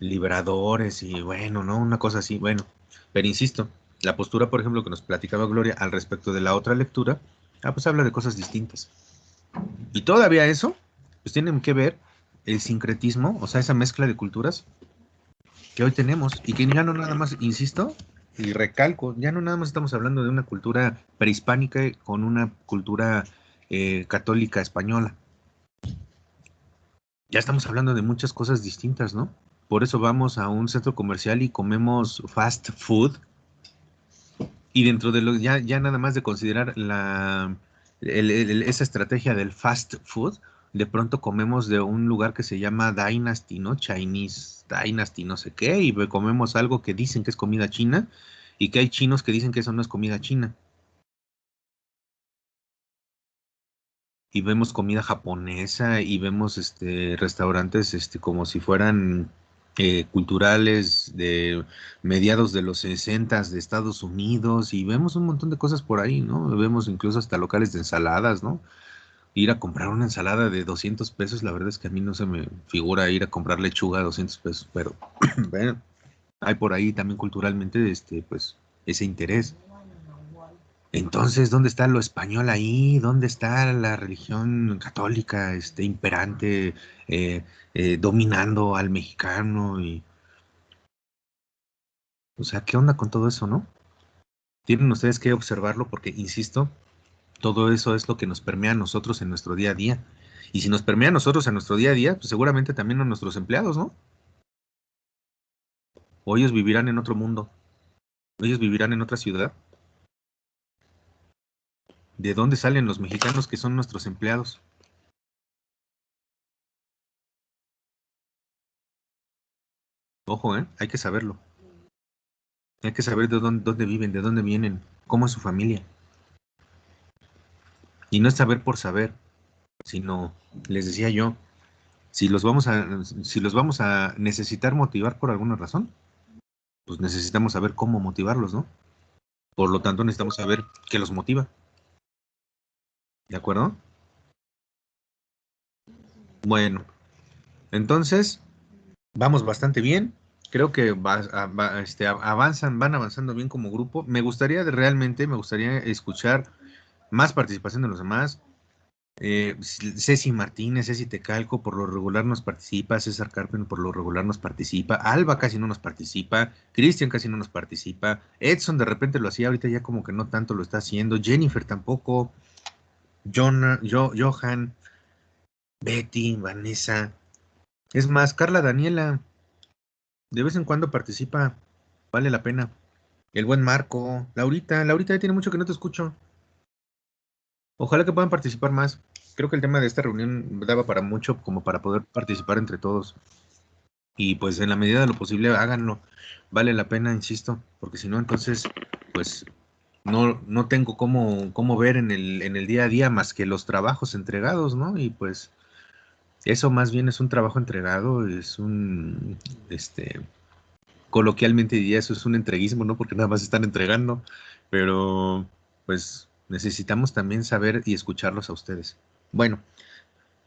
Liberadores y bueno, ¿no? Una cosa así, bueno, pero insisto, la postura, por ejemplo, que nos platicaba Gloria al respecto de la otra lectura, pues habla de cosas distintas. Y todavía eso, pues tienen que ver el sincretismo, o sea, esa mezcla de culturas que hoy tenemos y que ya no nada más, insisto, y recalco, ya no nada más estamos hablando de una cultura prehispánica con una cultura católica española. Ya estamos hablando de muchas cosas distintas, ¿no? Por eso vamos a un centro comercial y comemos fast food. Y dentro de lo ya nada más de considerar esa estrategia del fast food, de pronto comemos de un lugar que se llama Dynasty, ¿no? Chinese Dynasty, no sé qué, y comemos algo que dicen que es comida china, y que hay chinos que dicen que eso no es comida china. Y vemos comida japonesa y vemos restaurantes como si fueran culturales de mediados de los 60 de Estados Unidos y vemos un montón de cosas por ahí, ¿no? Vemos incluso hasta locales de ensaladas, ¿no? Ir a comprar una ensalada de 200 pesos, la verdad es que a mí no se me figura ir a comprar lechuga a 200 pesos, pero bueno, hay por ahí también culturalmente pues ese interés. Entonces, ¿dónde está lo español ahí? ¿Dónde está la religión católica, imperante, eh, dominando al mexicano? O sea, ¿qué onda con todo eso, no? Tienen ustedes que observarlo porque, insisto, todo eso es lo que nos permea a nosotros en nuestro día a día. Y si nos permea a nosotros en nuestro día a día, pues seguramente también a nuestros empleados, ¿no? O ellos vivirán en otro mundo, o ellos vivirán en otra ciudad. ¿De dónde salen los mexicanos que son nuestros empleados? Ojo, hay que saberlo. Hay que saber de dónde viven, de dónde vienen, cómo es su familia. Y no es saber por saber, sino, les decía yo, si los vamos a necesitar motivar por alguna razón, pues necesitamos saber cómo motivarlos, ¿no? Por lo tanto, necesitamos saber qué los motiva. ¿De acuerdo? Bueno, entonces, vamos bastante bien. Creo que van avanzando bien como grupo. Me gustaría escuchar más participación de los demás. Ceci Martínez, Ceci Tecalco, por lo regular nos participa, César Carpen por lo regular nos participa, Alba casi no nos participa, Cristian casi no nos participa, Edson de repente lo hacía, ahorita ya como que no tanto lo está haciendo, Jennifer tampoco, Johan, Betty, Vanessa, es más, Carla Daniela, de vez en cuando participa, vale la pena. El buen Marco, Laurita ya tiene mucho que no te escucho. Ojalá que puedan participar más. creo que el tema de esta reunión daba para mucho como para poder participar entre todos. Y pues en la medida de lo posible háganlo. Vale la pena, insisto, porque si no, entonces, pues no tengo cómo ver en el día a día más que los trabajos entregados, ¿no? Y pues eso más bien es un trabajo entregado, es coloquialmente diría eso es un entreguismo, ¿no? Porque nada más están entregando, pero pues necesitamos también saber y escucharlos a ustedes. Bueno,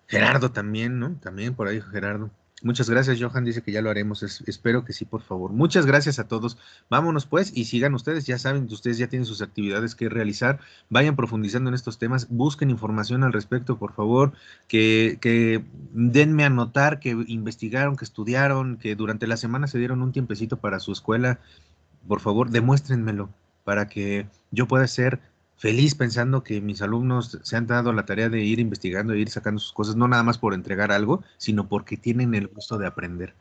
Gerardo también, ¿no? También por ahí Gerardo. Muchas gracias, Johan, dice que ya lo haremos. Espero que sí, por favor. Muchas gracias a todos. Vámonos pues y sigan ustedes, ya saben, ustedes ya tienen sus actividades que realizar. Vayan profundizando en estos temas, busquen información al respecto, por favor, que denme a notar que investigaron, que estudiaron, que durante la semana se dieron un tiempecito para su escuela. Por favor, demuéstrenmelo para que yo pueda ser feliz pensando que mis alumnos se han dado la tarea de ir investigando, de ir sacando sus cosas, no nada más por entregar algo, sino porque tienen el gusto de aprender.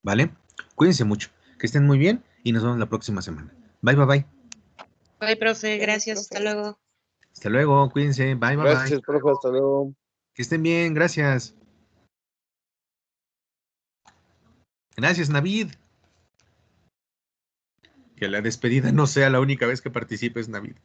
¿Vale? Cuídense mucho, que estén muy bien y nos vemos la próxima semana. Bye, bye, bye. Bye, profe, gracias, hasta luego. Hasta luego, cuídense, bye, bye, Gracias, bye. profe, hasta luego. Que estén bien, gracias. Gracias, Navid. Que la despedida no sea la única vez que participes, Navid.